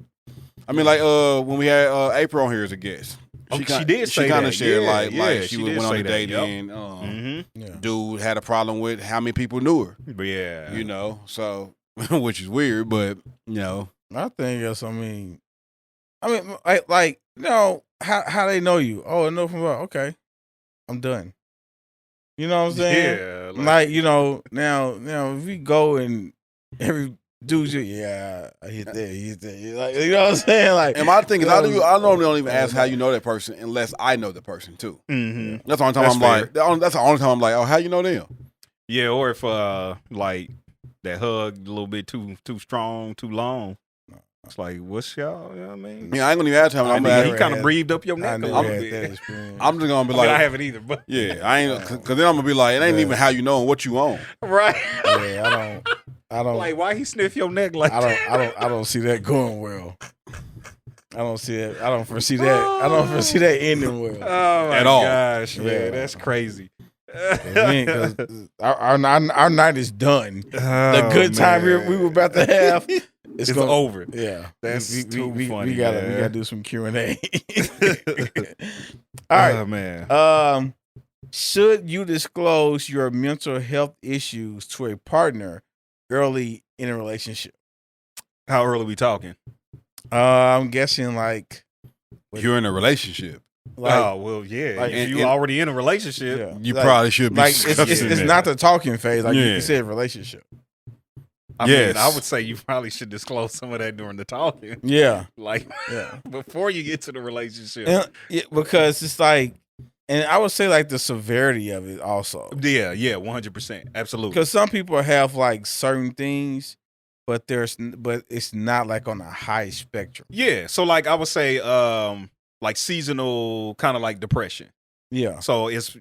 I mean, like when we had April on here as a guest, she did say she kind of that. shared Yeah, like she she did went on say a that. date Yep. and Yeah. dude had a problem with how many people knew her. But yeah, So which is weird, but I think that's. I mean, like how they know you? Oh, I know from what? Okay, I'm done. You know what I'm saying? Yeah, Like now if we go and every dude, I hit that, like, you know what I'm saying? Like, and my thing is, I normally don't even ask how you know that person unless I know the person too. Mm-hmm. That's the only time that's the only time I'm like, oh, how you know them? Yeah, or if like that hug a little bit too strong, too long. It's like, what's y'all? You know what I mean? Yeah, I ain't gonna even ask him. He kind of breathed up your neck a little bit. I'm just gonna be like, I haven't either, but yeah, I ain't, because then I'm gonna be like, it ain't even how you know and what you own. right. Yeah, I don't. Like, why he sniff your neck like that? I don't see that going well. I don't see that. I don't foresee that. I don't foresee that ending well. Oh my At all. gosh, man, Yeah. that's crazy. 'Cause our night is done. The good time we were about to have, it's over. Yeah, That's too funny. We gotta do some Q&A. All right, Oh man. Should you disclose your mental health issues to a partner early in a relationship? How early we talking? I'm guessing like You're in a relationship. Oh well, yeah. like, if and- you already in a relationship, yeah, You like, probably should be. like it's discussing not that. the talking phase. Like Yeah. you said, relationship. I Yes. mean, I would say you probably should disclose some of that during the talking, Yeah, like yeah. before you get to the relationship. Yeah, because it's like, and I would say like the severity of it also. Yeah, 100%, absolutely. Because some people have like certain things, but it's not like on a high spectrum. Yeah, so like I would say, like seasonal kind of like depression. Yeah, So it's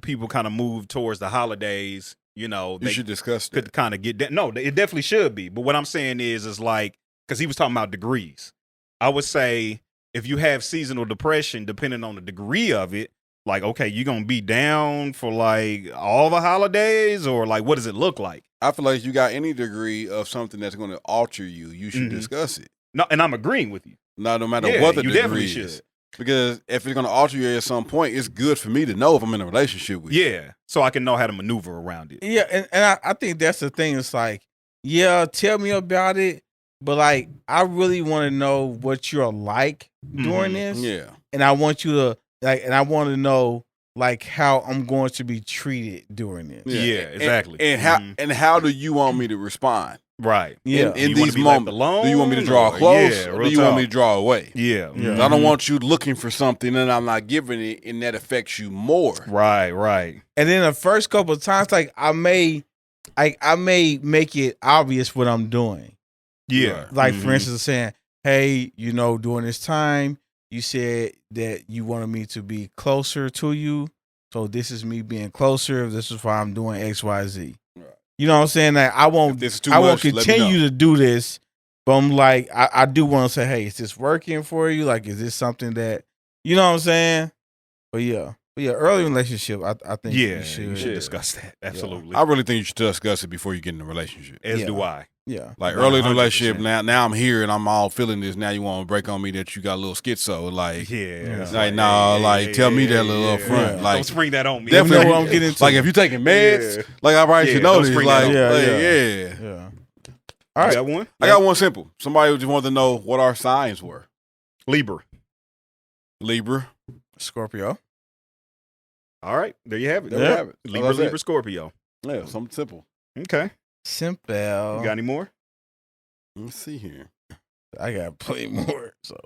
people kind of move towards the holidays. You They should discuss could that. kind of get that. No, it definitely should be. But what I'm saying is like, because he was talking about degrees. I would say if you have seasonal depression, depending on the degree of it, Like, okay, you gonna be down for like all the holidays, or like, what does it look like? I feel like if you got any degree of something that's going to alter you, you should discuss it. No, and I'm agreeing with you. No matter Yeah, what the you degree definitely is. should. Because if it's going to alter you at some point, it's good for me to know if I'm in a relationship with you. Yeah, so I can know how to maneuver around it. Yeah, and I think that's the thing. It's like, yeah, tell me about it, but like, I really want to know what you're like during this. Yeah. And I want you to and I want to know like how I'm going to be treated during this. Yeah, exactly. And how do you want me to respond? Right. Yeah. In You wanna these be left moments, alone, do you want me to draw or- close, yeah, or real do you want me to talk. draw away? Yeah. Yeah. I don't want you looking for something and I'm not giving it, and that affects you more. Right. And then the first couple of times, like I may make it obvious what I'm doing. Yeah. Like for instance, saying, "Hey, during this time, you said that you wanted me to be closer to you, so this is me being closer. This is why I'm doing X, Y, Z." Right. You know what I'm saying? Like I won't. If this is too I won't much, let me continue know. to do this, but I'm like, I do want to say, "Hey, is this working for you? Like, is this something that you know what I'm saying?" But yeah, early relationship, I think Yeah, you should. you should discuss that. Absolutely. I really think you should discuss it before you get in a relationship. As Yeah. do I. Yeah, Like early in the 100%. relationship, now I'm here and I'm all feeling this. Now you want to break on me that you got a little schizo. Like, Yeah. It's like nah, like tell me that a little up front. yeah. Like, don't spring that on me. definitely, You know what I'm getting to. like if you taking meds, Yeah. like I probably should know don't this. spring that Like, on. Yeah. yeah. Yeah. All You right. got one? I got one simple. Somebody who just wanted to know what our signs were. Libra. Libra. Scorpio. All right. There you have it. There we Yeah. have it. Libra, That's it. Libra, Scorpio. Yeah, something simple. Okay. Simple. You got any more? Let's see here. I got plenty more. So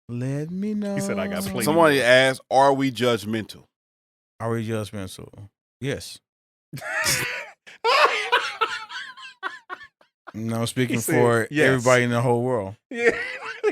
let me know. He said I got plenty. Somebody asked, "Are we judgmental?" Are we judgmental? Yes. No, I'm speaking He said for yes. everybody in the whole world. Yeah.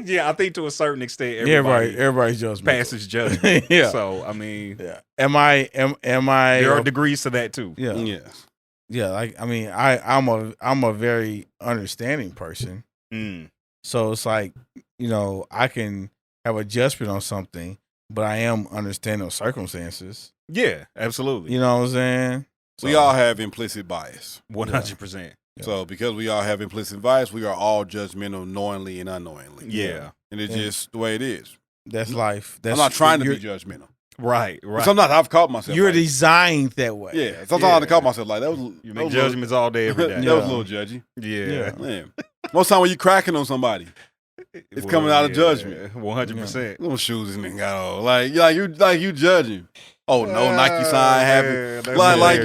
Yeah, I think to a certain extent Everybody's judgmental. passes judgment. Yeah. So, I mean, Yeah. Am I? there are degrees to that too. Yeah. Yes. Yeah. Like I mean, I'm a very understanding person. Mm. So it's like, I can have a judgment on something, but I am understanding of circumstances. Yeah, absolutely. You know what I'm saying? We So, all have implicit bias. 100%. Yeah. So because we all have implicit bias, we are all judgmental knowingly and unknowingly. Yeah. And it's Yeah. just the way it is. that's life. That's I'm not trying to be you're- judgmental. Right. Sometimes I've caught myself. You're like, designed that way. yeah. Sometimes I've caught myself like that was. You that make was a little- judgments all day, every day. that Yeah. was a little judgy. Yeah. Man. Most time when you cracking on somebody, it's coming out of judgment. 100%. little shoes this nigga got on. Like you judging. Oh no, Nike sign happened.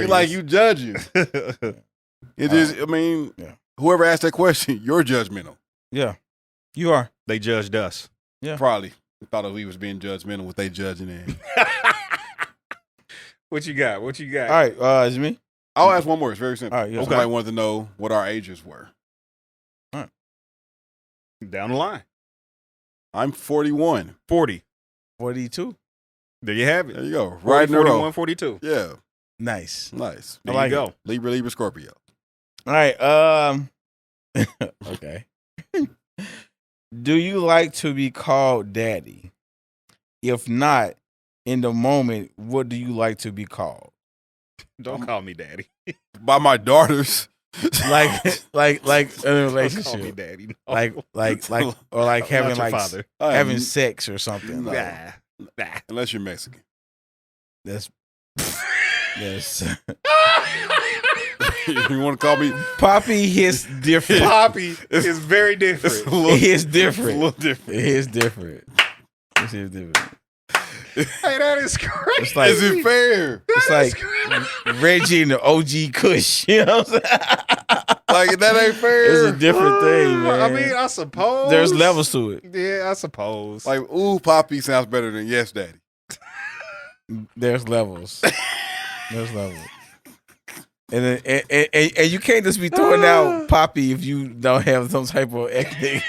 Like you judging. It just, I mean, Yeah. whoever asked that question, you're judgmental. Yeah. You are. They judged us. Yeah. Probably thought that we was being judgmental with they judging in. What you got? What you got? All right. It's me. I'll ask one more. It's very simple. All right. Yeah. Somebody wanted to know what our ages were. Down the line. I'm 41. 40. 42. There you have There it. you go. Right in a 41, row. 42. Yeah. Nice. Nice. There like you go. Libra, Scorpio. All right. Okay. Do you like to be called daddy? If not, in the moment, what do you like to be called? Don't call me daddy. By my daughters. Like in a Don't call me relationship. daddy. No. Or like I'm having not your like father. having sex or something. No. Nah. Unless you're Mexican. That's You want to call me? Poppy hits different. Poppy is very It's different. a little, It is it's a different. little different. It is different. It is different. Hey, that is crazy. It's like Is it fair? it's like Reggie and the OG Kush. You know what I'm saying? Like that ain't fair. It's a different thing, man. I mean, I suppose. There's levels to it. Yeah, I suppose. Like, ooh, Poppy sounds better than yes, daddy. There's levels. There's levels. And then, and you can't just be throwing out Poppy if you don't have some type of ethnic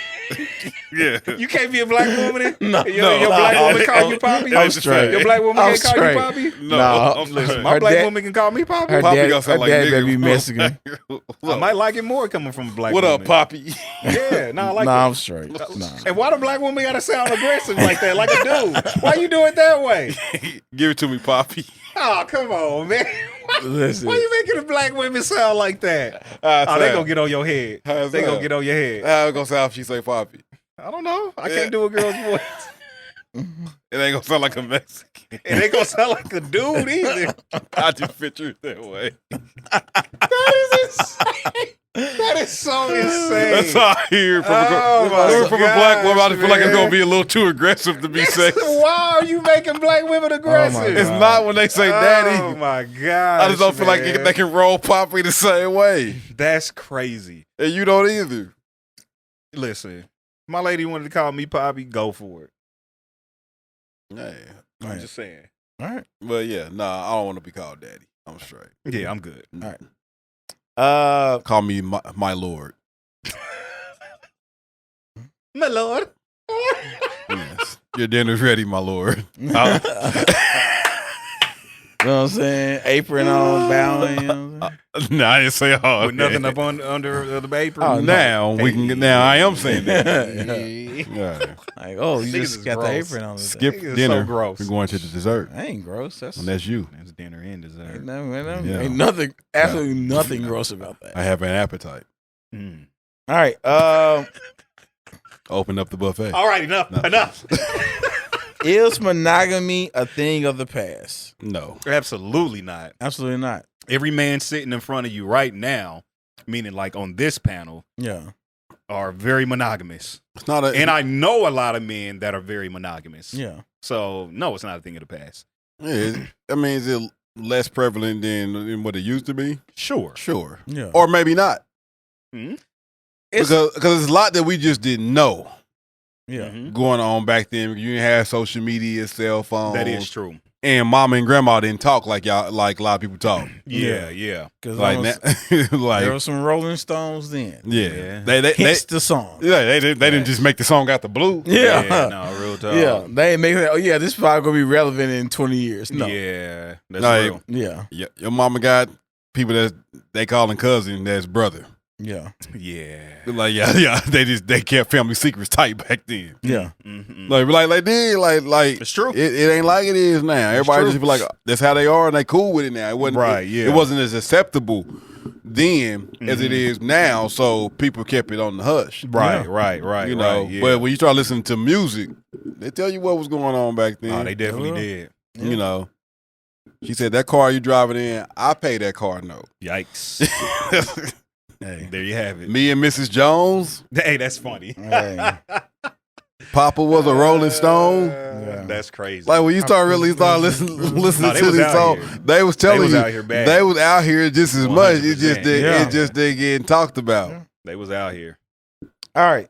Yeah. You can't be a black woman. No, Your black woman call you Poppy. I'm straight. Your black woman I'm can't call you straight. Poppy. No. Listen, Her my black dad- woman can call me Poppy. Her Poppy dad, gonna sound her like dad nigga. better be Mexican. I might like it more coming from a black What woman. up, Poppy? Yeah, no, I like Nah, it. I'm straight. Nah. And why the black woman gotta sound aggressive like that, like a dude? Why you do it that way? Give it to me, Poppy. Oh, come on, man. Listen. Why you making the black women sound like that? Oh, they gonna get on your head. How's They that? gonna get on your head. How it gonna sound if she say Poppy? I don't know. I can't do a girl's voice. It ain't gonna sound like a Mexican. It ain't gonna sound like a dude either. I just picture it that way. That is insane. That is so insane. That's how I hear from, Oh, my from a black woman. I gosh, feel like it's man. gonna be a little too aggressive to be sexy. Why are you making black women aggressive? It's not when they say daddy. Oh my god! I just don't feel like they can roll Poppy the same way. That's crazy. And you don't either. Listen, my lady wanted to call me Poppy. Go for it. Yeah. I'm just saying. All right. But yeah, nah, I don't want to be called daddy. I'm straight. Yeah, I'm good. All right. Call me my lord. My lord. Yes. Your dinner's ready, my lord. You know what I'm saying? Apron on, bowing. You know what I'm saying? Nah, I didn't say all With nothing up under the apron. Oh, no. Now we can. Now I am saying that. Yeah. Like, oh, you Niggas just is got gross. the apron on. Skip Nigga is dinner. so gross. We're going to the dessert, That ain't gross. That's and that's you. That's dinner and dessert. Yeah. ain't nothing, absolutely nothing gross about that. I have an appetite. Mm. All right. Open up the buffet. All right, enough. No. Enough. Is monogamy a thing of the past? No. Absolutely not. Absolutely not. Every man sitting in front of you right now, meaning like on this panel, Yeah. are very monogamous. It's not a. And I know a lot of men that are very monogamous. Yeah. So, no, it's not a thing of the past. I mean, is it less prevalent than what it used to be? Sure. Sure. Yeah. Or maybe not. Mhm. It's- Because there's a lot that we just didn't know Yeah. Mhm. going on back then. You didn't have social media, cell phones. That is true. And mama and grandma didn't talk like y'all, like a lot of people talk. Yeah, yeah. Because Like, there like, were some Rolling Stones then. yeah. Yeah. They Hence the song. yeah, they didn't just make the song out the blue. Yeah. No, real talk. Yeah. They ain't making it. Oh, yeah, this is probably going to be relevant in 20 years. No. Yeah. That's Like, real. Yeah. Your mama got people that they calling cousin that's brother. Yeah. Yeah. Like yeah, they kept family secrets tight back then. Yeah. Mhm. Like they did like It's true. It ain't like it is now. Everybody true. just be like that's how they are and they cool with it now. It wasn't Right, yeah. It wasn't as acceptable then as it is now. So people kept it on the hush. Right, Yeah. right. You know, right, yeah. but when you start listening to music, they tell you what was going on back then. Oh, they definitely Yeah. did. You know, she said that car you driving in, I pay that car note. Yikes. Hey. There you have it. Me and Mrs. Jones, Hey, that's funny. Hey. Papa was a Rolling Stone. That's crazy. Like when you start listening No, they to was these out songs, here. they was telling was you out here bad. they was out here just as much. It just 100%. Yeah. it just didn't get talked about. Yeah. They was out here. All right.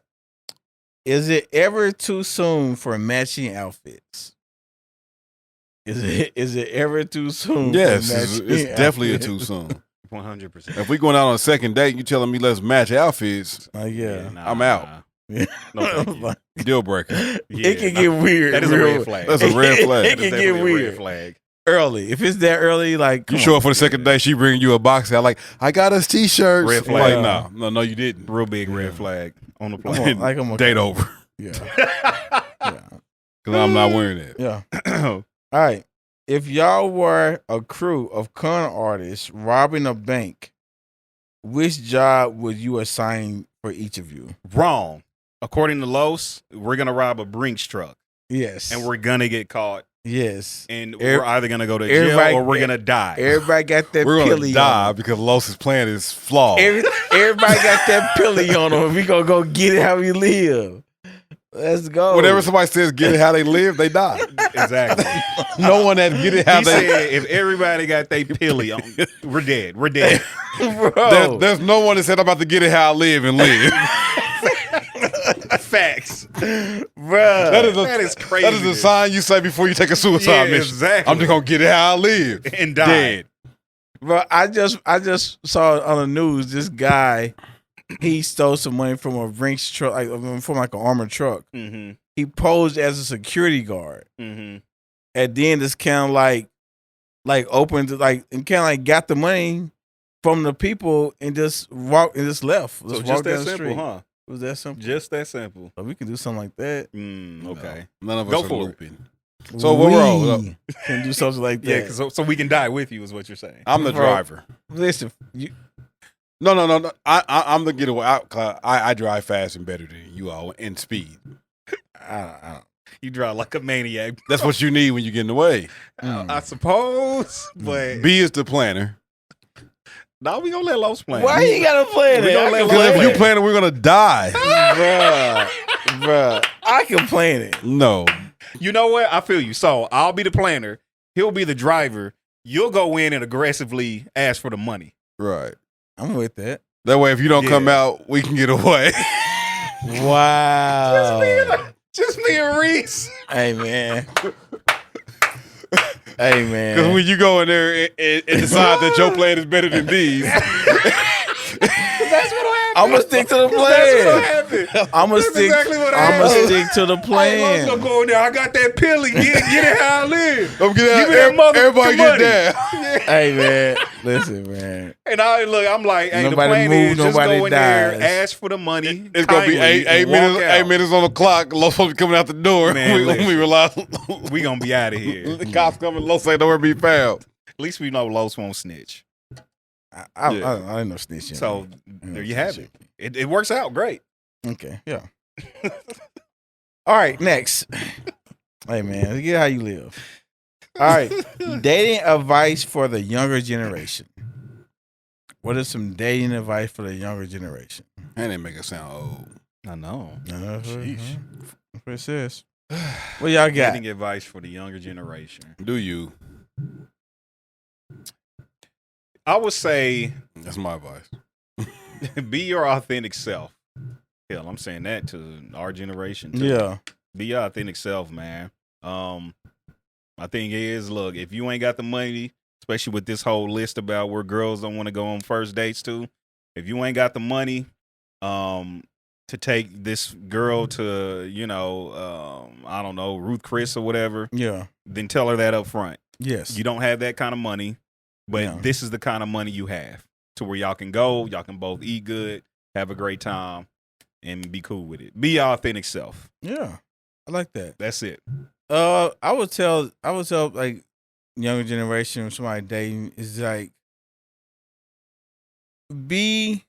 Is it ever too soon for matching outfits? Is it ever too soon? Yes, for it's matching definitely a outfits? too soon. 100%. If we going out on a second date, you telling me let's match outfits, Yeah. I'm out. Yeah. No, thank you. deal breaker. Yeah, It can get weird. That is a real- red flag. That's a red flag. It That is can definitely get a red weird flag. early. If it's that early, like You come show on. up for the second day, she bring you a box out like, I got us t-shirts. Red I'm flag. like, no, you didn't. Real big red flag on the I'm plane. like I'm Date over. Yeah. Yeah. Because I'm not wearing that. Yeah. All right. If y'all were a crew of con artists robbing a bank, which job would you assign for each of you? Wrong. According to Los, we're going to rob a Brinks truck Yes. and we're going to get caught. yes. And Every- we're either going to go to jail everybody- or we're going to die. Everybody got that We're going pilly to die on. because Los's plan is flawed. Everybody got that pilly on them. We gonna go get it how we live. Let's go. Whenever somebody says get it how they live, they die. Exactly. No one that get it how He they said if everybody got their pilly on, we're dead. We're dead. Bro. there's no one that said I'm about to get it how I live and live. Facts. Bruh. That is crazy. That is a sign you say before you take a suicide Yeah, mission. exactly. I'm just gonna get it how I live And die. Dead. Bro, I just saw on the news this guy he stole some money from a Brinks truck, from like an armored truck. Mm-hmm. He posed as a security guard, Mm-hmm. and then just kind of like opened and kind of like got the money from the people and just walked and just left. So Just just walked that down the simple, street. huh? It was that simple. Just that simple. So we can do something like that. Okay. No, none of Go us are for it. looping. So what we're can do something like that. Yeah, because so we can die with you is what you're saying. I'm the driver. Listen, No. I'm the getaway. I drive fast and better than you all in speed. I don't. You drive like a maniac. That's what you need when you get in the way. I suppose, but B is the planner. now we gonna let Los plan. Why you gotta play We gonna that? let Because if you planning, we're gonna die. Bruh, I can plan it. No. You know what? I feel you. So I'll be the planner. He'll be the driver. You'll go in and aggressively ask for the money. Right. I'm with that. That way, if you don't come out, we can get away. Wow. Just me and Rece. Hey man. Hey man. Because when you go in there and decide that your plan is better than these, That's what'll happen. I'm gonna stick to the That's what'll plan. happen. I'm gonna That's stick. exactly what I'm gonna happened. stick to the Hey, Los gonna plan. go in there. I got that pilly. Get it how I live. I'm getting Give me that out. Everybody motherfucking get money. down. Hey man, listen man. And I'm like, hey, the Nobody plan move, is just nobody go in there, dies. ask for the money. It's gonna be kindly, and walk out. 8 minutes on the clock. Los supposed to be coming out the door. Man, we realize We gonna be out of here. the cops coming. Los ain't nowhere to be found. At least we know Los won't snitch. I ain't no snitching. So there you have it. It works out great. Okay, yeah. All right, next. Hey man, let's get how you live. All right, dating advice for the younger generation. What is some dating advice for the younger generation? And they make it sound old. I know. Sheesh. That's what it says. What y'all got? Dating advice for the younger generation. Do you? I would say That's my advice. be your authentic self. Hell, I'm saying that to our generation too. Yeah. Be your authentic self, man. My thing is, look, if you ain't got the money, especially with this whole list about where girls don't want to go on first dates to, if you ain't got the money to take this girl to, I don't know, Ruth Chris or whatever, Yeah. then tell her that up front. Yes. You don't have that kind of money, but Yeah. this is the kind of money you have to where y'all can go, y'all can both eat good, have a great time, and be cool with it. Be your authentic self. Yeah. I like that. That's it. I would tell like younger generation, somebody dating is like be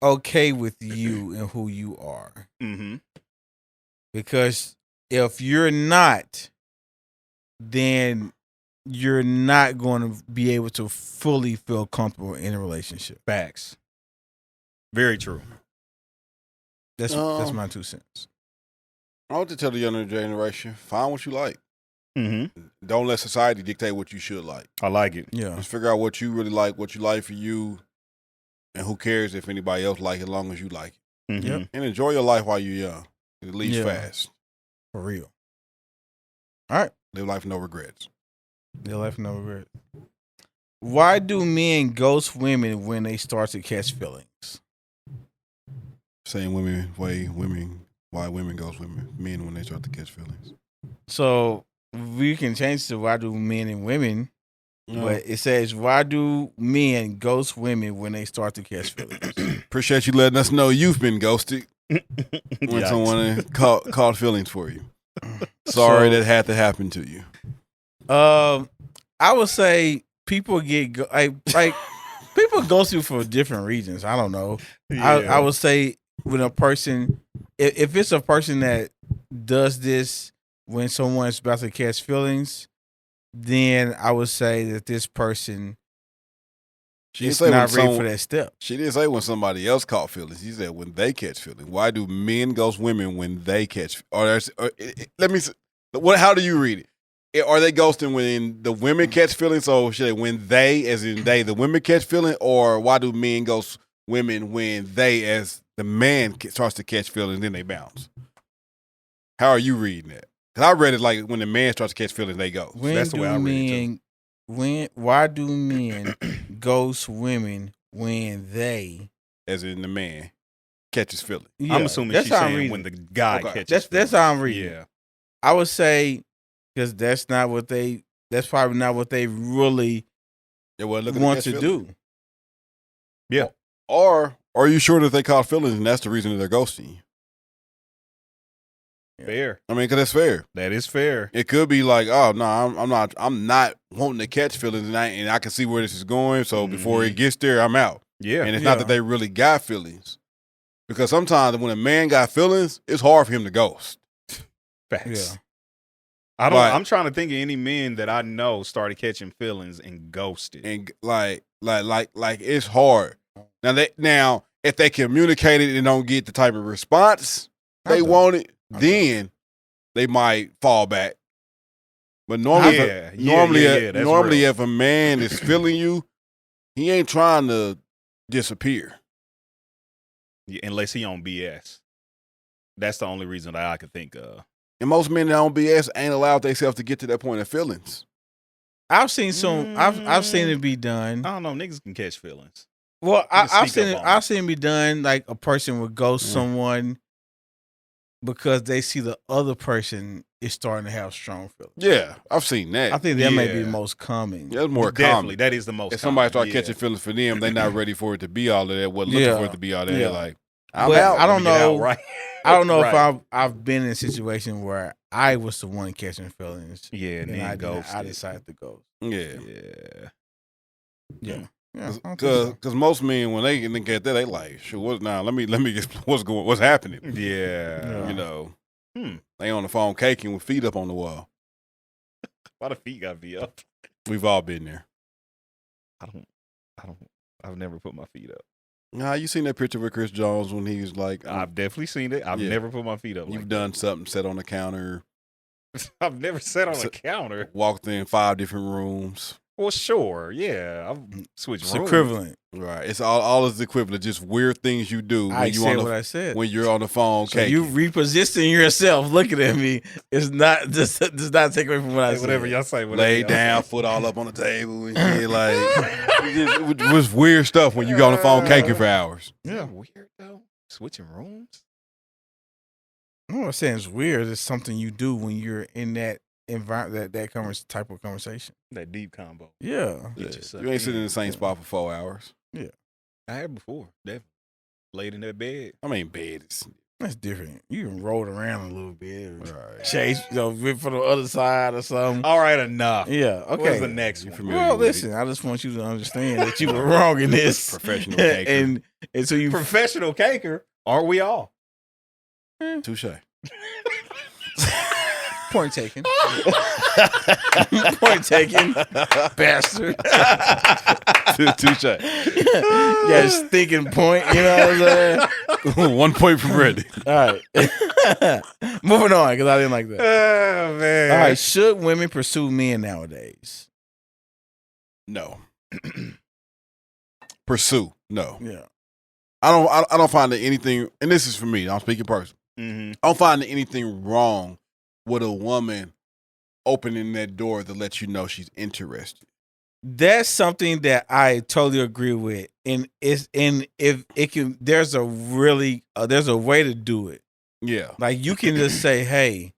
okay with you and who you are. Mm-hmm. Because if you're not, then you're not going to be able to fully feel comfortable in a relationship. Facts. Very true. That's my 2 cents. I want to tell the younger generation, find what you like. Mm-hmm. Don't let society dictate what you should like. I like it. Yeah. Just figure out what you really like, what you like for you, and who cares if anybody else like it as long as you like it. Mm-hmm. Yep. And enjoy your life while you're young. It leaves Yeah. fast. For real. All right. Live life with no regrets. Your life no regret. Why do men ghost women when they start to catch feelings? Same why women ghost men when they start to catch feelings. So we can change to why do men and women, but it says why do men ghost women when they start to catch feelings? Appreciate you letting us know you've been ghosted when Yikes. someone caught feelings for you. Sorry that had to happen to you. I would say people get like people ghost you for different reasons. I don't know. I would say when a person, if it's a person that does this when someone's about to catch feelings, then I would say that this person is not ready for that step. She didn't say when somebody else caught feelings. She said when they catch feelings. Why do men ghost women when they catch? Let me. How do you read it? Are they ghosting when the women catch feelings? So should they, when they, as in they, the women catch feelings, or why do men ghost women when they, as the man, starts to catch feelings, then they bounce? How are you reading that? Because I read it like when the man starts to catch feelings, they go. When that's the do way I read it why do men ghost women when they as in the man, catches feelings. Yeah, I'm assuming that's she's how I'm saying reading when it. the guy Okay. catches That's how I'm feelings. reading. Yeah. I would say because that's not what they. That's probably not what they really They wasn't looking want catch to feelings. do. Yeah. Or are you sure that they caught feelings and that's the reason that they're ghosting you? Fair. I mean, because that's fair. That is fair. It could be like, oh no, I'm not wanting to catch feelings, and I can see where this is going. So before it gets there, I'm out. Yeah. And it's not that they really got feelings, because sometimes when a man got feelings, it's hard for him to ghost. Facts. Yeah. I'm trying to think of any men that I know started catching feelings and ghosted. And like it's hard. Now if they communicate it and don't get the type of response they wanted, then they might fall back. But normally, that's real. if a man is feeling you, he ain't trying to disappear. Yeah, unless he on BS. That's the only reason that I could think of. And most men that on BS ain't allowed themselves to get to that point of feelings. I've seen some. I've seen it be done. I don't know. Niggas can catch feelings. Well, can I've sneak seen up it. on I've seen it be done. Like a person would ghost someone because they see the other person is starting to have strong feelings. Yeah, I've seen that. I think that may be the most common. That's more Definitely, common. that is the most. If somebody common. start catching feelings for them, they're not ready for it to be all of that. Wasn't looking for it to be all that. Yeah. Like, I'm But out. I don't Let me get know. out, right? I don't know Right. if I've been in a situation where I was the one catching feelings. Yeah, and and then I ghosted. decided to go. Yeah. Yeah. Yeah. Because most men, when they get that, they like, sure, what now? Let me get what's happening. Yeah. You know. They on the phone caking with feet up on the wall. Why the feet gotta be up? We've all been there. I've never put my feet up. Nah, you seen that picture with Chris Jones when he was like, I've definitely seen it. I've never put my feet up. You've like done something, sat on the counter, that. I've never sat on a counter. walked in 5 different rooms. Well, sure, yeah. I've switched It's rooms. equivalent. Right. It's all is equivalent. Just weird things you do I when you said on what the I said. when you're on the phone So caking. you repositioning yourself, looking at me, is not does not take away from what I said. Whatever y'all say. Lay down, foot all up on the table, and shit, like it was weird stuff when you go on the phone caking for hours. Yeah, weird though. Switching rooms. I'm not saying it's weird. It's something you do when you're in that environment, that type of conversation. That deep combo. Yeah. You ain't sitting in the same spot for 4 hours. Yeah. I had before. Definitely. Laid in that bed. I mean, bed is That's different. You can roll around a little bit. right. Chase, went for the other side or something. All right, enough. Yeah. Okay. What's the next one? familiar Well, with listen. I just want you to understand that you were wrong in this. Professional caker. and so you Professional caker. Aren't we all? Touche. point taken. Point taken, bastard. Touche. Yeah, stinking point. You know what I'm saying? 1 point from Randy. All right. Moving on, because I didn't like that. Oh, man. All right. Should women pursue men nowadays? No. Pursue. No. Yeah. I don't find that anything, and this is for me, I'm speaking personally. Mm-hmm. I don't find anything wrong with a woman opening that door to let you know she's interested. That's something that I totally agree with, and if it can, there's a way to do it. Yeah. Like you can just say, "Hey,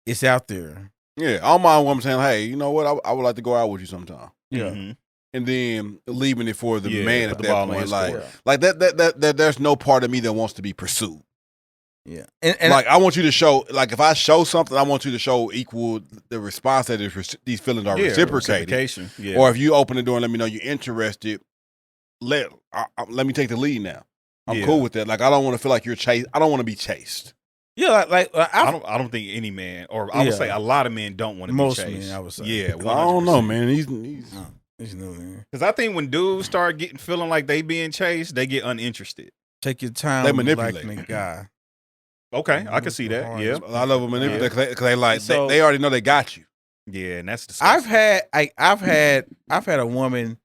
it's out there." Yeah. I don't mind a woman saying, hey, you know what? I would like to go out with you sometime. Yeah. Mm-hmm. And then leaving it for the man put at the that ball in point. his Like, court. like that there's no part of me that wants to be pursued. Yeah. And like I want you to show, like if I show something, I want you to show equal the response that these feelings are reciprocated. Reciprocation. Yeah. Or if you open the door and let me know you're interested, let me take the lead now. I'm cool with that. Like I don't want to feel like you're chased. I don't want to be chased. yeah, I don't think any man, or I would say a lot of men don't want to be most chased. men, I would say. Yeah, I don't know, man. He's He's new, man. Because I think when dudes start feeling like they being chased, they get uninterested. Take your time. They with manipulate. liking a guy. Okay, I can see that. Yeah, a lot of them manipulate because they like So- they already know they got you. yeah, and that's disgusting. I've had a woman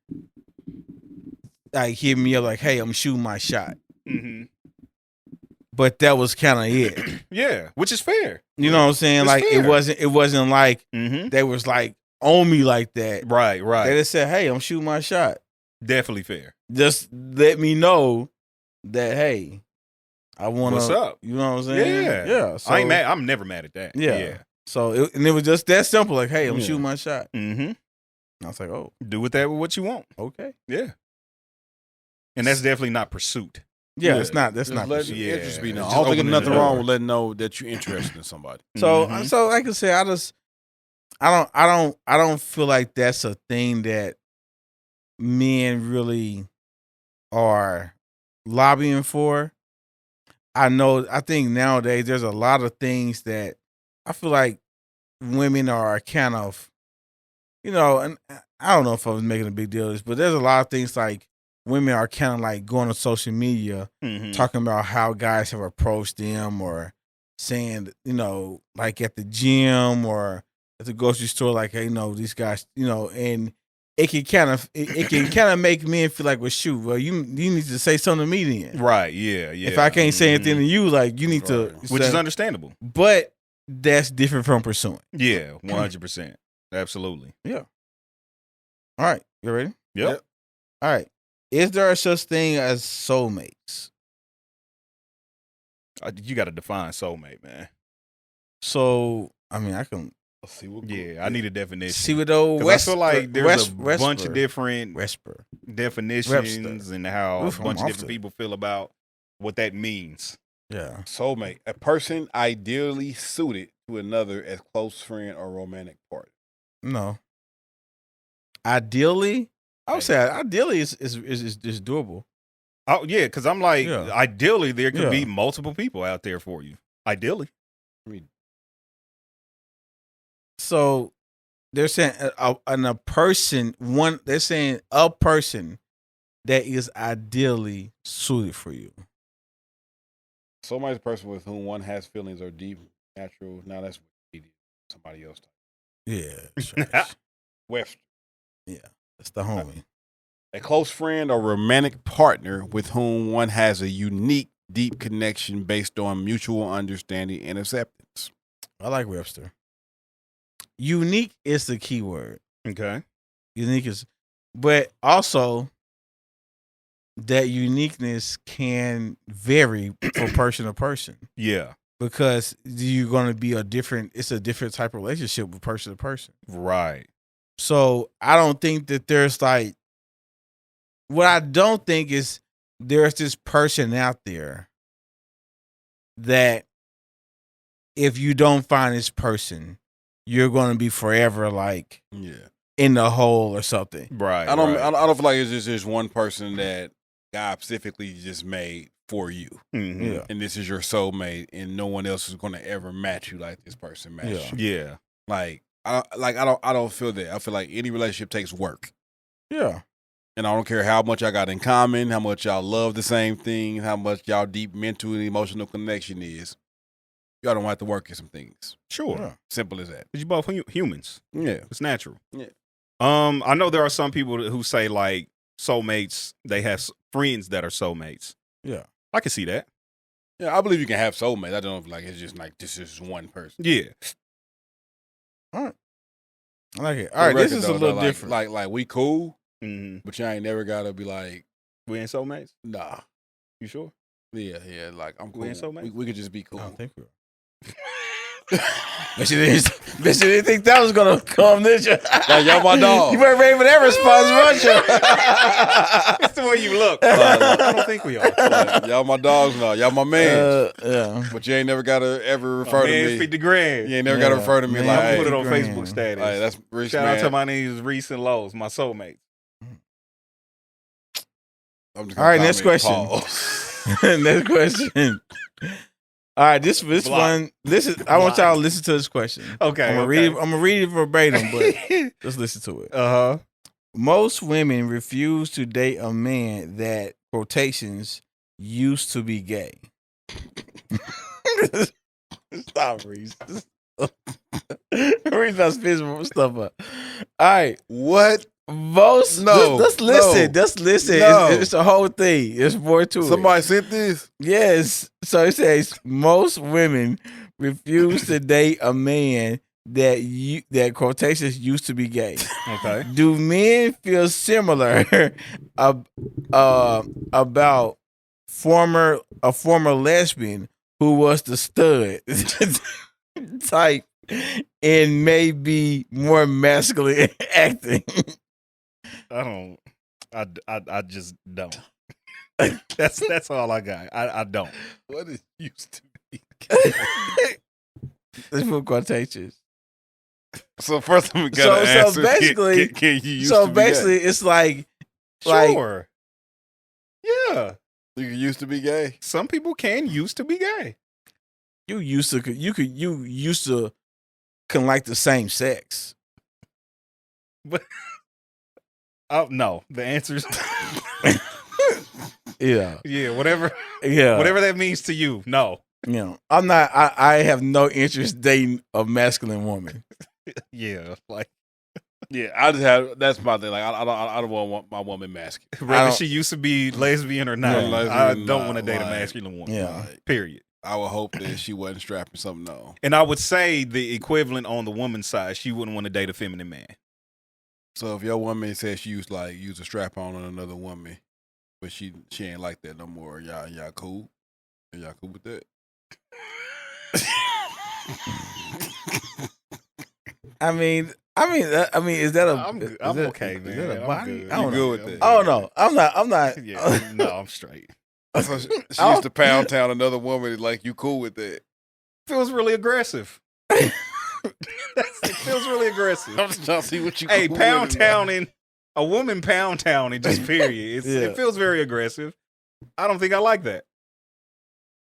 like hit me up like, "Hey, I'm shooting my shot," Mm-hmm. but that was kind of it. Yeah, which is fair. You know what I'm saying? It's Like fair. it wasn't like Mm-hmm. they was like on me like that. Right, They right. just said, "Hey, I'm shooting my shot. Definitely fair. Just let me know that, hey, I want to. What's up? You know what I'm saying? Yeah. Yeah. So I ain't mad. I'm never mad at that. Yeah. So it was just that simple. Like, hey, I'm shooting my shot. Mm-hmm. I was like, oh, do with that what you want. Okay. Yeah. And that's definitely not pursuit. Yeah, it's not. That's Just not let pursuit. the interest be known. Just I don't think there's opening nothing the wrong door. with letting know that you're interested in somebody. So, Mhm. so like I said, I don't feel like that's a thing that men really are lobbying for. I think nowadays there's a lot of things that I feel like women are kind of, and I don't know if I was making a big deal of this, but there's a lot of things like women are kind of like going on social media Mhm. talking about how guys have approached them or saying, like at the gym or at the grocery store, like, hey, these guys, and it can kind of make men feel like, well, shoot, well, you need to say something to me then. Right. Yeah. If I can't say anything to you, like, you need to, which is understandable. but that's different from pursuing. Yeah, 100%. Absolutely. Yeah. All right, you ready? Yep. All right. Is there a such thing as soulmates? You got to define soulmate, man. So, I mean, I can see what. Yeah, I need a definition. see what old 'Cause West. I feel like there's a bunch Wesper. of different Wesper. definitions and how Oof, a bunch I'm of off different to- people feel about what that means. Yeah. Soulmate, a person ideally suited to another as close friend or romantic partner. No. Ideally, I would say ideally is doable. Oh yeah, because I'm like, Yeah. ideally there could Yeah. be multiple people out there for you. Ideally, So they're saying a person they're saying a person that is ideally suited for you. Soulmate is a person with whom one has feelings or deep natural. Now that's somebody else. Yeah. That's trash. Webster. Yeah. That's the homie. A close friend or romantic partner with whom one has a unique, deep connection based on mutual understanding and acceptance. I like Webster. Unique is the key word. okay. Unique is, but also that uniqueness can vary from person to person Yeah, because you're going to be it's a different type of relationship with person to person. right. So I don't think that there's like, what I don't think is there's this person out there that if you don't find this person, you're going to be forever like in the hole or something. Right. I don't feel like it's just one person that God specifically just made for you. Mm-hmm. Yeah. And this is your soulmate, and no one else is going to ever match you like this person matched you. Yeah. Like I don't feel that. I feel like any relationship takes work. Yeah. And I don't care how much I got in common, how much y'all love the same thing, how much y'all deep mental and emotional connection is. Y'all don't have to work at some things. Sure. Yeah. Simple as that. Because you both humans. Yeah. It's natural. Yeah. I know there are some people who say like soulmates, they have friends that are soulmates. Yeah. I can see that. Yeah, I believe you can have soulmates. I don't know if like it's just like this is one person. Yeah. All right. I like it. All right. This is a little different. Like we cool, Mm-hmm. but you ain't never gotta be like, We ain't soulmates? nah. You sure? Yeah, like I'm cool. We ain't soulmates? We could just be cool. I don't think we are. Bet you didn't think that was gonna come, did you? Like, y'all my dog. You weren't ready for that response, weren't you? That's the way you look. I don't think we are. Like, y'all my dogs now. Y'all my man. Yeah. But you ain't never gotta ever refer to me. 50 grand. You ain't never gotta refer to me Man, like, I'm hey, put it on grand. Facebook status. like, that's rich Shout man. out to my name is Rece and Lowe's, my soulmate. I'm just All right, gonna next comment, question. pause. Next question. All right, this Block. one. I want y'all to listen to this question. Okay. I'm gonna read it verbatim, but let's listen to it. Uh-huh. Most women refuse to date a man that quotations used to be gay. Stop, Reese. Reese not spitting stuff up. All right. What? Most No, just listen. no, Just listen. no. It's a whole thing. It's more to it. Somebody sent this? Yes. So it says most women refuse to date a man that quotations used to be gay. Okay. Do men feel similar about former lesbian who was the stud type and may be more masculine acting. I just don't. That's all I got. I don't. What is used to be? Let's put quotations. So first, we gotta answer. Basically, can you used so to be basically, gay? it's like Sure. Yeah. You used to be gay. Some people can used to be gay. you used to can like the same sex. But no, the answer is Yeah, yeah. Whatever that means to you. No. You know, I'm not. I have no interest dating a masculine woman. Yeah, like Yeah, I just have. That's my thing. Like I don't want my woman masculine. whether she used to be lesbian or not. Yeah, lesbian I or don't not, want to date a like, masculine woman. Yeah. Period. I would hope that she wasn't strapping something on. And I would say the equivalent on the woman's side, she wouldn't want to date a feminine man. So if your woman says she used use a strap on another woman, but she ain't like that no more, y'all cool? Are y'all cool with that? I mean, is that a? I'm okay, man. Is that a I'm body? good. I don't You know. good with that? Oh no, I'm not. Yeah, no, I'm straight. So she used to pound town another woman. Like you cool with that? Feels really aggressive. It feels really aggressive. I'm just trying to see what you. Hey, cool pound with. towning, a woman pound towning, just period. Yeah. It feels very aggressive. I don't think I like that.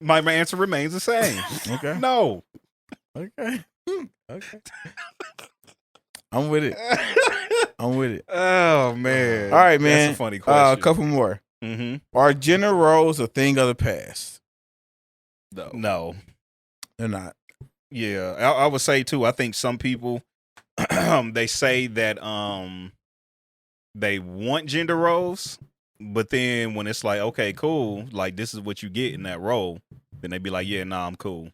My answer remains the same. Okay. No. Okay. Okay. I'm with it. I'm with it. Oh man. All right, man. That's a funny question. A couple more. Mm-hmm. Are gender roles a thing of the past? No. They're not. Yeah, I would say too. I think some people they say that they want gender roles, but then when it's like, okay, cool, like this is what you get in that role, then they be like, yeah, nah, I'm cool.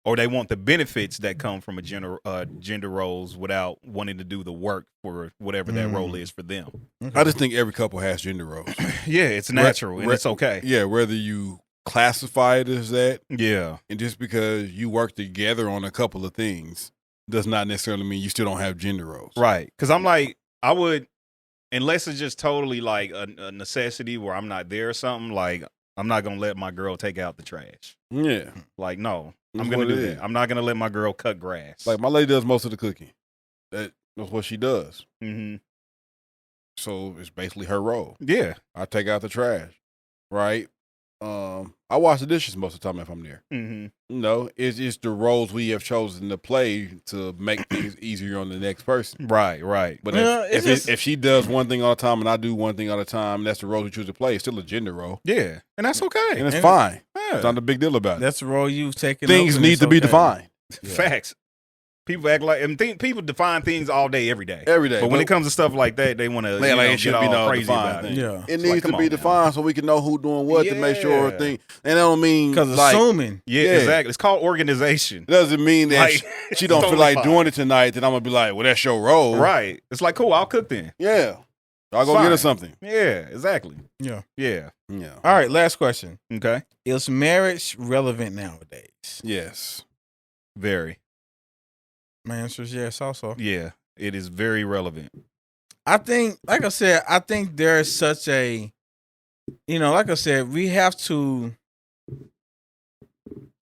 Or they want the benefits that come from a gender roles without wanting to do the work for whatever that role is for them. I just think every couple has gender roles. Yeah, it's natural and it's okay. Yeah, whether you classify it as that, Yeah. and just because you work together on a couple of things does not necessarily mean you still don't have gender roles. Right. Because I'm like, I would, unless it's just totally like a necessity where I'm not there or something, like I'm not going to let my girl take out the trash. Yeah. Like, no, That's I'm going what to do it that. is. I'm not going to let my girl cut grass. Like my lady does most of the cooking. That's what she does. Mm-hmm. So it's basically her role. Yeah. I take out the trash, right? I wash the dishes most of the time if I'm there. Mm-hmm. You know, it's the roles we have chosen to play to make things easier on the next person. Right, right. But Yeah, if she does one thing all the time and I do one thing all the time, that's the role we choose to play. It's still a gender role. Yeah. And that's okay. And it's fine. Yeah. It's not a big deal about it. That's the role you've taken. Things up, and need it's to be okay. defined. Yeah. Facts. People act like, and people define things all day, every day. Every day. But when it comes to stuff like that, they want to Like, it should get be all no crazy defined about it. thing. Yeah. It It's needs like, to come be on now. defined so we can know who doing what to make sure Yeah. thing. And that don't mean Because like, assuming. Yeah, Yeah. exactly. It's called organization. it doesn't mean that Like, she don't feel totally like fine. doing it tonight. Then I'm gonna be like, well, that's your role, Right. It's like, cool, I'll cook then. Yeah, I'll go Fine. get her something. Yeah, exactly. Yeah. Yeah. Yeah. All right. Last question. Okay. Is marriage relevant nowadays? Yes. Very. My answer is yes. Also, Yeah. It is very relevant. I think, like I said, I think there is such a, like I said, we have to.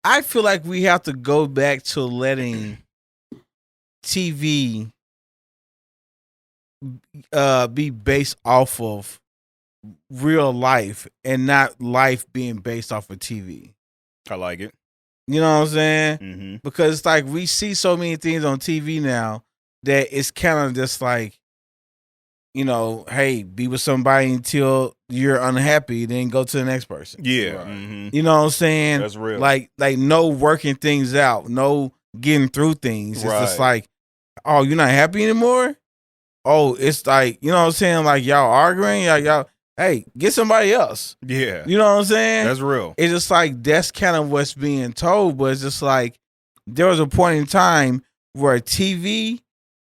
I feel like we have to go back to letting TV be based off of real life and not life being based off of TV. I like it. You know what I'm saying? Mm-hmm. Because it's like we see so many things on TV now that it's kind of just like, hey, be with somebody until you're unhappy, then go to the next person. Yeah. Right. Mm-hmm. You know what I'm saying? That's real. Like no working things out, no getting through things. It's just Right. like, oh, you're not happy anymore? Oh, it's like, you know what I'm saying? Like y'all arguing, y'all, hey, get somebody else. Yeah. You know what I'm saying? That's real. It's just like that's kind of what's being told, but it's just like there was a point in time where TV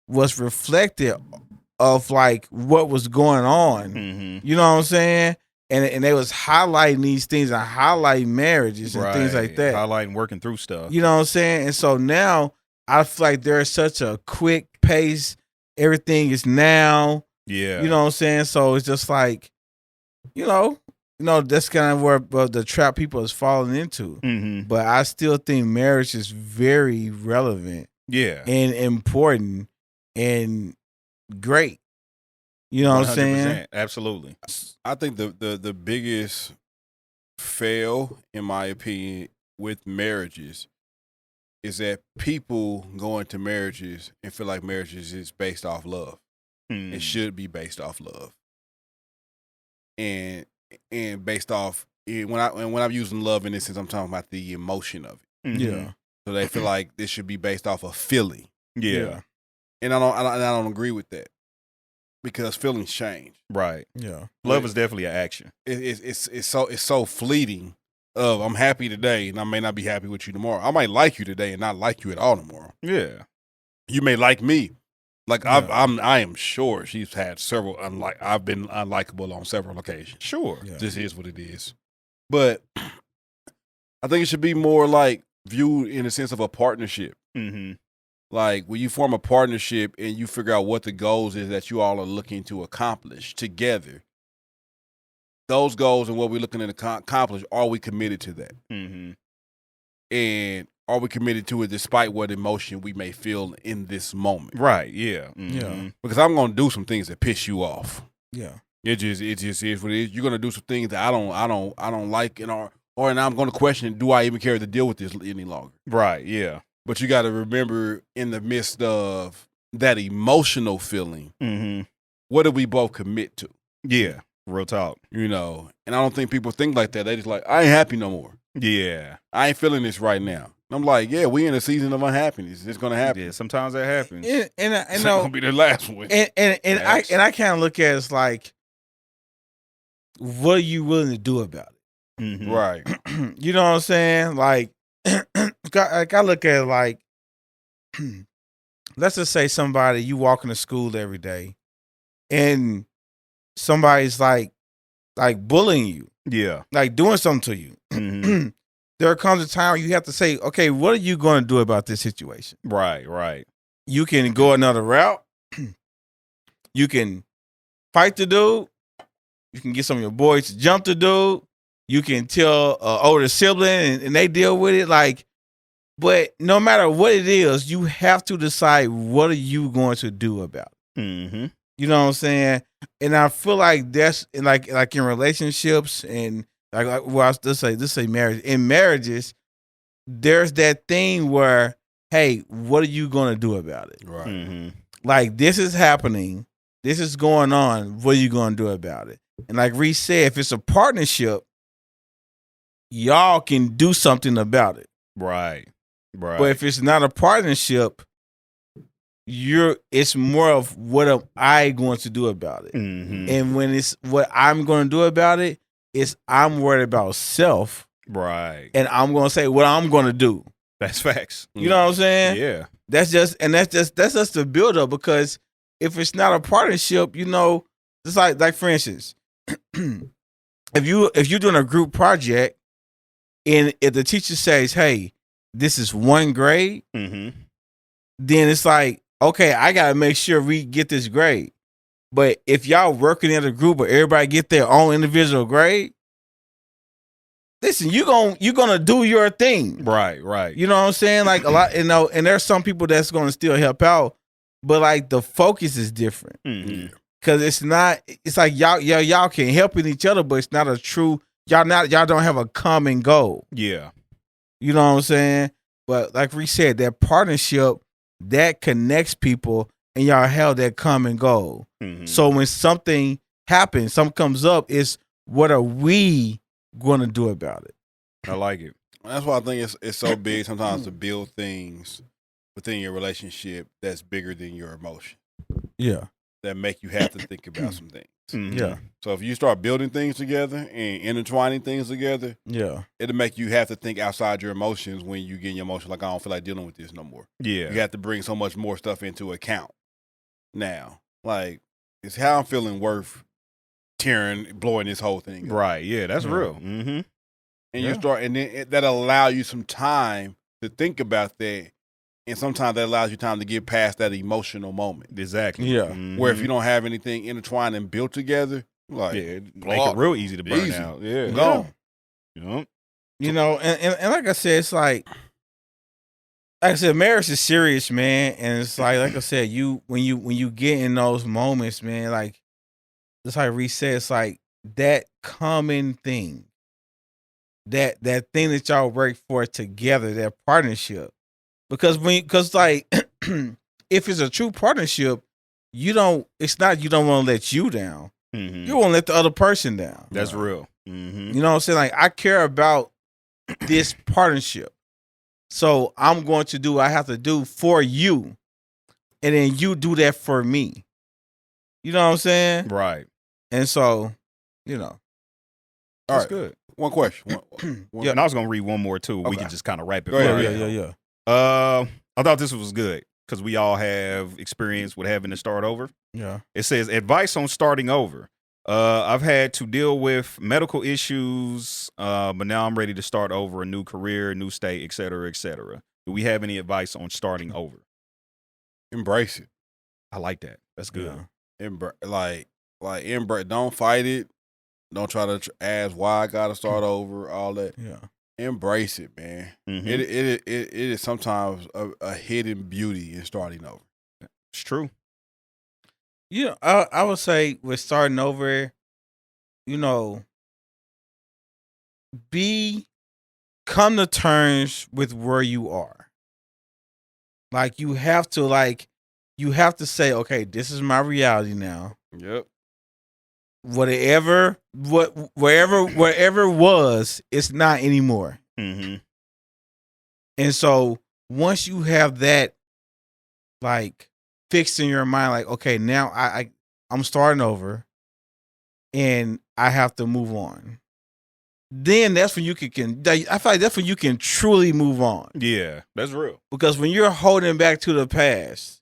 was reflective of like what was going on. Mm-hmm. You know what I'm saying? and they was highlighting these things and highlighting marriages and things like that. Highlighting working through stuff. You know what I'm saying? And so now I feel like there's such a quick pace. Everything is now. Yeah. You know what I'm saying? So it's just like, that's kind of where the trap people is falling into. Mm-hmm. But I still think marriage is very relevant. Yeah. And important and great. You know what I'm saying? Absolutely. I think the biggest fail, in my opinion, with marriages is that people go into marriages and feel like marriages is based off love. It should be based off love. And based off when I'm using love in this sense, I'm talking about the emotion of it. Mm-hmm. Yeah. So they feel like this should be based off of feeling. Yeah. And I don't agree with that. Because feelings change. Right. Yeah. Love is definitely an action. It's so fleeting. I'm happy today and I may not be happy with you tomorrow. I might like you today and not like you at all tomorrow. Yeah. You may like me. Like Yeah. I am sure she's had several I've been unlikable on several occasions. Sure. Yeah. This is what it is. But I think it should be more like viewed in the sense of a partnership. Mm-hmm. Like when you form a partnership and you figure out what the goals is that you all are looking to accomplish together, those goals and what we're looking to accomplish, are we committed to that? Mm-hmm. And are we committed to it despite what emotion we may feel in this moment? Right. Yeah. Mm-hmm. Yeah. Because I'm going to do some things that piss you off. Yeah. It just is what it is. You're going to do some things that I don't like, and I'm going to question, do I even care to deal with this any longer? Right. Yeah. But you got to remember, in the midst of that emotional feeling, Mm-hmm. what did we both commit to? Yeah. Real talk. And I don't think people think like that. They just like, I ain't happy no more. Yeah. I ain't feeling this right now. And I'm like, yeah, we in a season of unhappiness. It's gonna happen. Yeah. Sometimes that happens. And It's not gonna be the last one. I kind of look at it as like, what are you willing to do about it? Mm-hmm. Right. You know what I'm saying? Like I look at it like, let's just say somebody, you walking to school every day and somebody's like bullying you, Yeah. like doing something to you. Mm-hmm. There comes a time where you have to say, okay, what are you going to do about this situation? Right. Right. You can go another route. You can fight the dude. You can get some of your boys to jump the dude. You can tell older sibling and they deal with it. Like, but no matter what it is, you have to decide what are you going to do about it. Mm-hmm. You know what I'm saying? And I feel like that's like in relationships and let's say marriage. In marriages, there's that thing where, hey, what are you going to do about it? Right. Mm-hmm. Like, this is happening. This is going on. What are you going to do about it? And like Rece said, if it's a partnership, y'all can do something about it. Right. Right. But if it's not a partnership, it's more of what am I going to do about it? Mm-hmm. And when it's what I'm going to do about it, it's I'm worried about self. Right. And I'm going to say what I'm going to do. That's facts. You know what I'm saying? Yeah. That's just the build up, because if it's not a partnership, it's like for instance, if you're doing a group project and if the teacher says, hey, this is one grade, Mm-hmm. then it's like, okay, I gotta make sure we get this grade. But if y'all working in a group where everybody get their own individual grade, listen, you're gonna do your thing. Right. Right. You know what I'm saying? Like a lot, and there's some people that's gonna still help out, but like the focus is different. Mm-hmm. Cause it's like y'all can help each other, but it's not a true, y'all don't have a common goal. Yeah. You know what I'm saying? But like we said, that partnership, that connects people and y'all have that common goal. Mm-hmm. So when something happens, something comes up, it's what are we going to do about it? I like it. That's why I think it's so big sometimes to build things within your relationship that's bigger than your emotion, Yeah. that make you have to think about some things. Mm-hmm. Yeah. So if you start building things together and intertwining things together, Yeah. it'll make you have to think outside your emotions when you get in your emotion. Like, I don't feel like dealing with this no more. Yeah. You have to bring so much more stuff into account now. Like, is how I'm feeling worth blowing this whole thing up. Right. Yeah, that's real. Mm-hmm. And you start, and then that allow you some time to think about that. And sometimes that allows you time to get past that emotional moment. Exactly. Yeah. Mm-hmm. Where if you don't have anything intertwined and built together, like make it real easy to burn out. Yeah. Gone. Yep. You know, and like I said, it's like I said, marriage is serious, man. And it's like I said, when you get in those moments, man, like just like Rece said, it's like that common thing. That thing that y'all work for together, that partnership. Because like if it's a true partnership, it's not you don't want to let you down. Mm-hmm. You won't let the other person down. That's real. Mm-hmm. You know what I'm saying? Like I care about this partnership. So I'm going to do what I have to do for you. And then you do that for me. You know what I'm saying? Right. And so, you know. That's good. One question. Yeah, and I was gonna read one more too. Okay. We can just kind of wrap it. Yeah. I thought this was good because we all have experience with having to start over. Yeah. It says advice on starting over. I've had to deal with medical issues, but now I'm ready to start over, a new career, new state, et cetera, et cetera. Do we have any advice on starting over? Embrace it. I like that. That's good. Like embrace. Don't fight it. Don't try to ask why I gotta start over. All that. Yeah. Embrace it, man. Mm-hmm. It is sometimes a hidden beauty in starting over. It's true. Yeah, I would say with starting over, you know, come to terms with where you are. Like you have to say, okay, this is my reality now. Yep. Wherever was, it's not anymore. Mm-hmm. And so once you have that, like fixed in your mind, like, okay, now I'm starting over, and I have to move on. Then that's when you can. I feel like that's when you can truly move on. Yeah, that's real. Because when you're holding back to the past,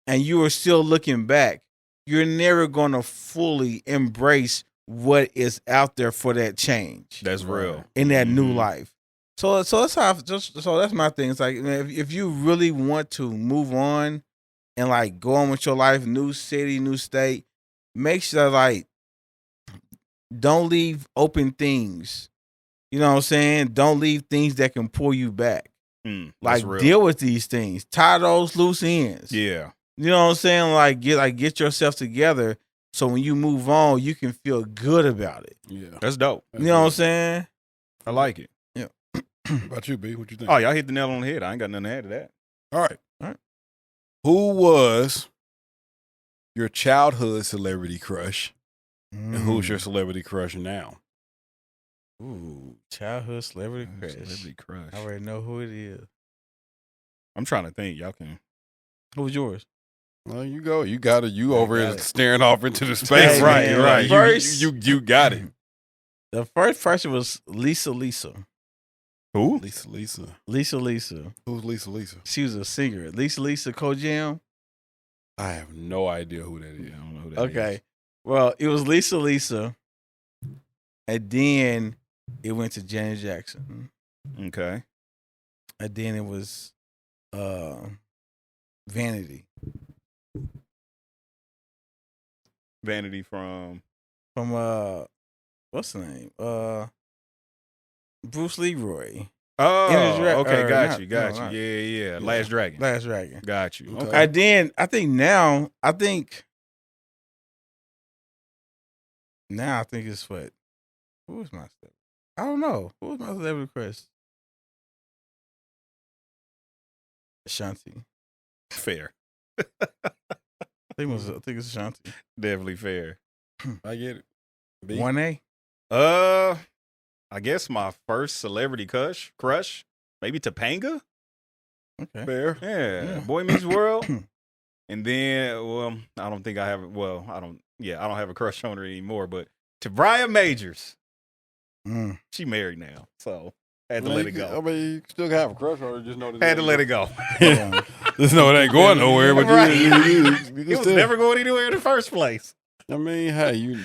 and you are still looking back, you're never gonna fully embrace what is out there for that change. That's real. In that new life. So that's how. So that's my thing. It's like, man, if you really want to move on and like go on with your life, new city, new state, make sure like don't leave open things. You know what I'm saying? Don't leave things that can pull you back. Like deal with these things. Tie those loose ends. Yeah. You know what I'm saying? Like get yourself together so when you move on, you can feel good about it. Yeah. That's dope. You know what I'm saying? I like it. Yeah. What about you, B? What you think? Oh, y'all hit the nail on the head. I ain't got nothing to add to that. All right. Who was your childhood celebrity crush? And who's your celebrity crush now? Ooh, childhood celebrity crush. Celebrity crush. I already know who it is. I'm trying to think. Y'all can. Who was yours? Well, you go. You got it. You over here staring off into the space. Hey, right, man, right. First, You got it. The first person was Lisa. Who? Lisa. Lisa. Who's Lisa? She was a singer. Lisa Kojam. I have no idea who that is. Yeah, I don't know who that is. Okay. Well, it was Lisa. And then it went to Janet Jackson. Okay. And then it was Vanity. Vanity from What's the name? Bruce Leroy. Oh, okay, got you. not- Yeah. Last Dragon. Last Dragon. Got you. Okay. Okay. And then I think it's what? Who was my celebrity? I don't know. Who was my celebrity crush? Ashanti. Fair. I think it's Ashanti. Definitely fair. I get it. B? 1A. I guess my first celebrity crush, maybe Topanga. Okay. Fair. Yeah. Boy Meets World. And then, well, I don't think I have. Well, I don't have a crush on her anymore. But Tabria Majors, she married now, so had to let it go. I mean, you still have a crush on her. Just know that Had to let it go. Just know it ain't going nowhere. But Right. you It was never going anywhere in the first place. I mean, hey, you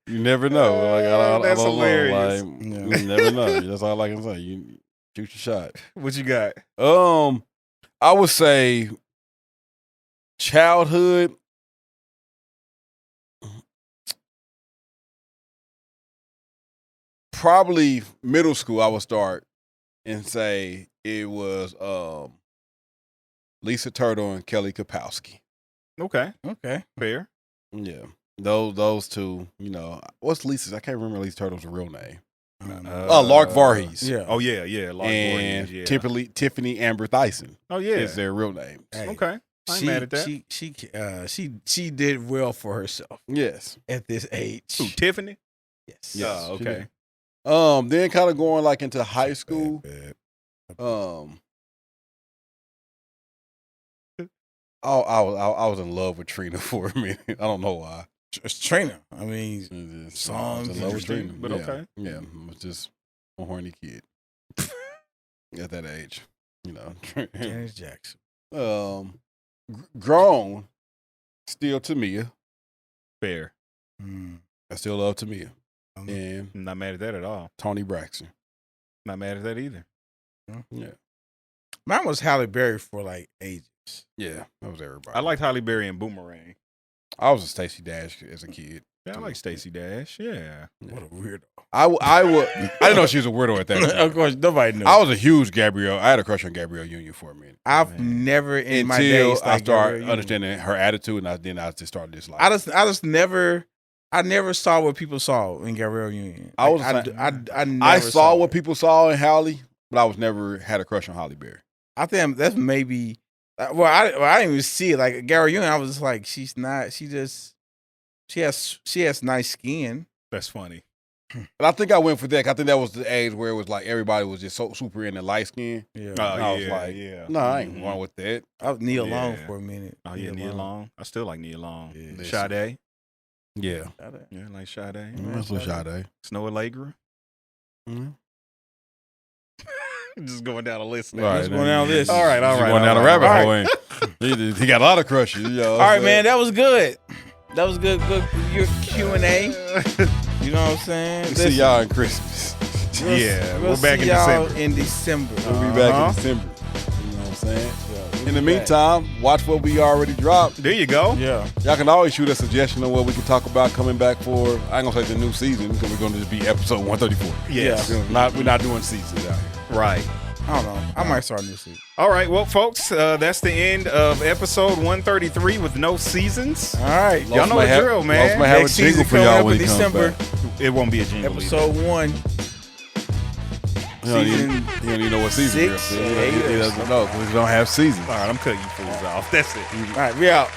never know. Like That's I don't hilarious. know. Like, you never know. That's all I can say. You shoot your shot. What you got? I would say childhood. Probably middle school. I would start and say it was Lisa Turtle and Kelly Kapowski. Okay, Okay. fair. Yeah, those two. You know, what's Lisa's? I can't remember Lisa Turtle's real name. Lark Varhees. Yeah. Oh yeah. Lark And Voorhees, yeah. Tiffany Amber Thyssen Oh yeah. is their real name. Hey, Okay. I ain't mad at that. She did well for herself Yes. at this age. Who, Tiffany? Yes. Yes, Oh, she okay. did. Then kind of going like into high school. Bad. I was in love with Trina for a minute. I don't know why. It's Trina. I mean, songs. I was in love with Trina, but yeah. okay. Yeah, I was just a horny kid at that age. You know. Janet Jackson. Grown, still Tamia. Fair. I still love Tamia. And I'm not mad at that at all. Toni Braxton. Not mad at that either. Yeah. Mine was Halle Berry for like ages. Yeah, that was everybody. I liked Halle Berry and Boomerang. I was a Stacey Dash as a kid. Yeah, I like Stacey Dash. Yeah. What a weirdo. I didn't know she was a weirdo at that time. Of course, nobody knew. I was a huge Gabrielle. I had a crush on Gabrielle Union for a minute. I've never in my Until days I liked started Gabrielle Union. understanding her attitude, and then I just started disliking. I never saw what people saw in Gabrielle Union. I never saw what people saw in Halle, but I was never had a crush on Halle Berry. I think that's maybe. Well, I didn't even see it. Like Gabrielle Union, I was just like, she's not. She has nice skin. That's funny. And I think I went for that. I think that was the age where it was like everybody was just so super into light skin. Yeah. And I was like, yeah. no, I ain't going with that. I was Nia Long Yeah. for a minute. Oh yeah, Nia Long. I still like Nia Long. Yeah. Sade. Yeah. Yeah, I like Sade. That's what Sade. Snow Allegra. Mm-hmm. Just going down a list now. All right, Let's go down this. All right. Going down a rabbit hole. He got a lot of crushes. All right, man. That was good. That was good. Good. Your Q&A. You know what I'm saying? See y'all in Christmas. We're back in y'all December. in December. We'll be back in December. You know what I'm saying? In the meantime, watch what we already dropped. There you go. Yeah. Y'all can always shoot a suggestion on what we can talk about coming back for. I ain't gonna say the new season because we're gonna just be episode 134. Yes. Yeah. We're not doing seasons out here. Right. I don't know. I might start this week. All right. Well, folks, that's the end of episode 133 with no seasons. All right. Y'all know the drill, man. Lost might have Next a jingle season for coming y'all up when in he comes December. back. It won't be a jingle either. Episode 1. He don't even know what season we're 6, in. 8, He doesn't know because we don't have seasons. All right. I'm cutting you fools off. That's it. All right. We out.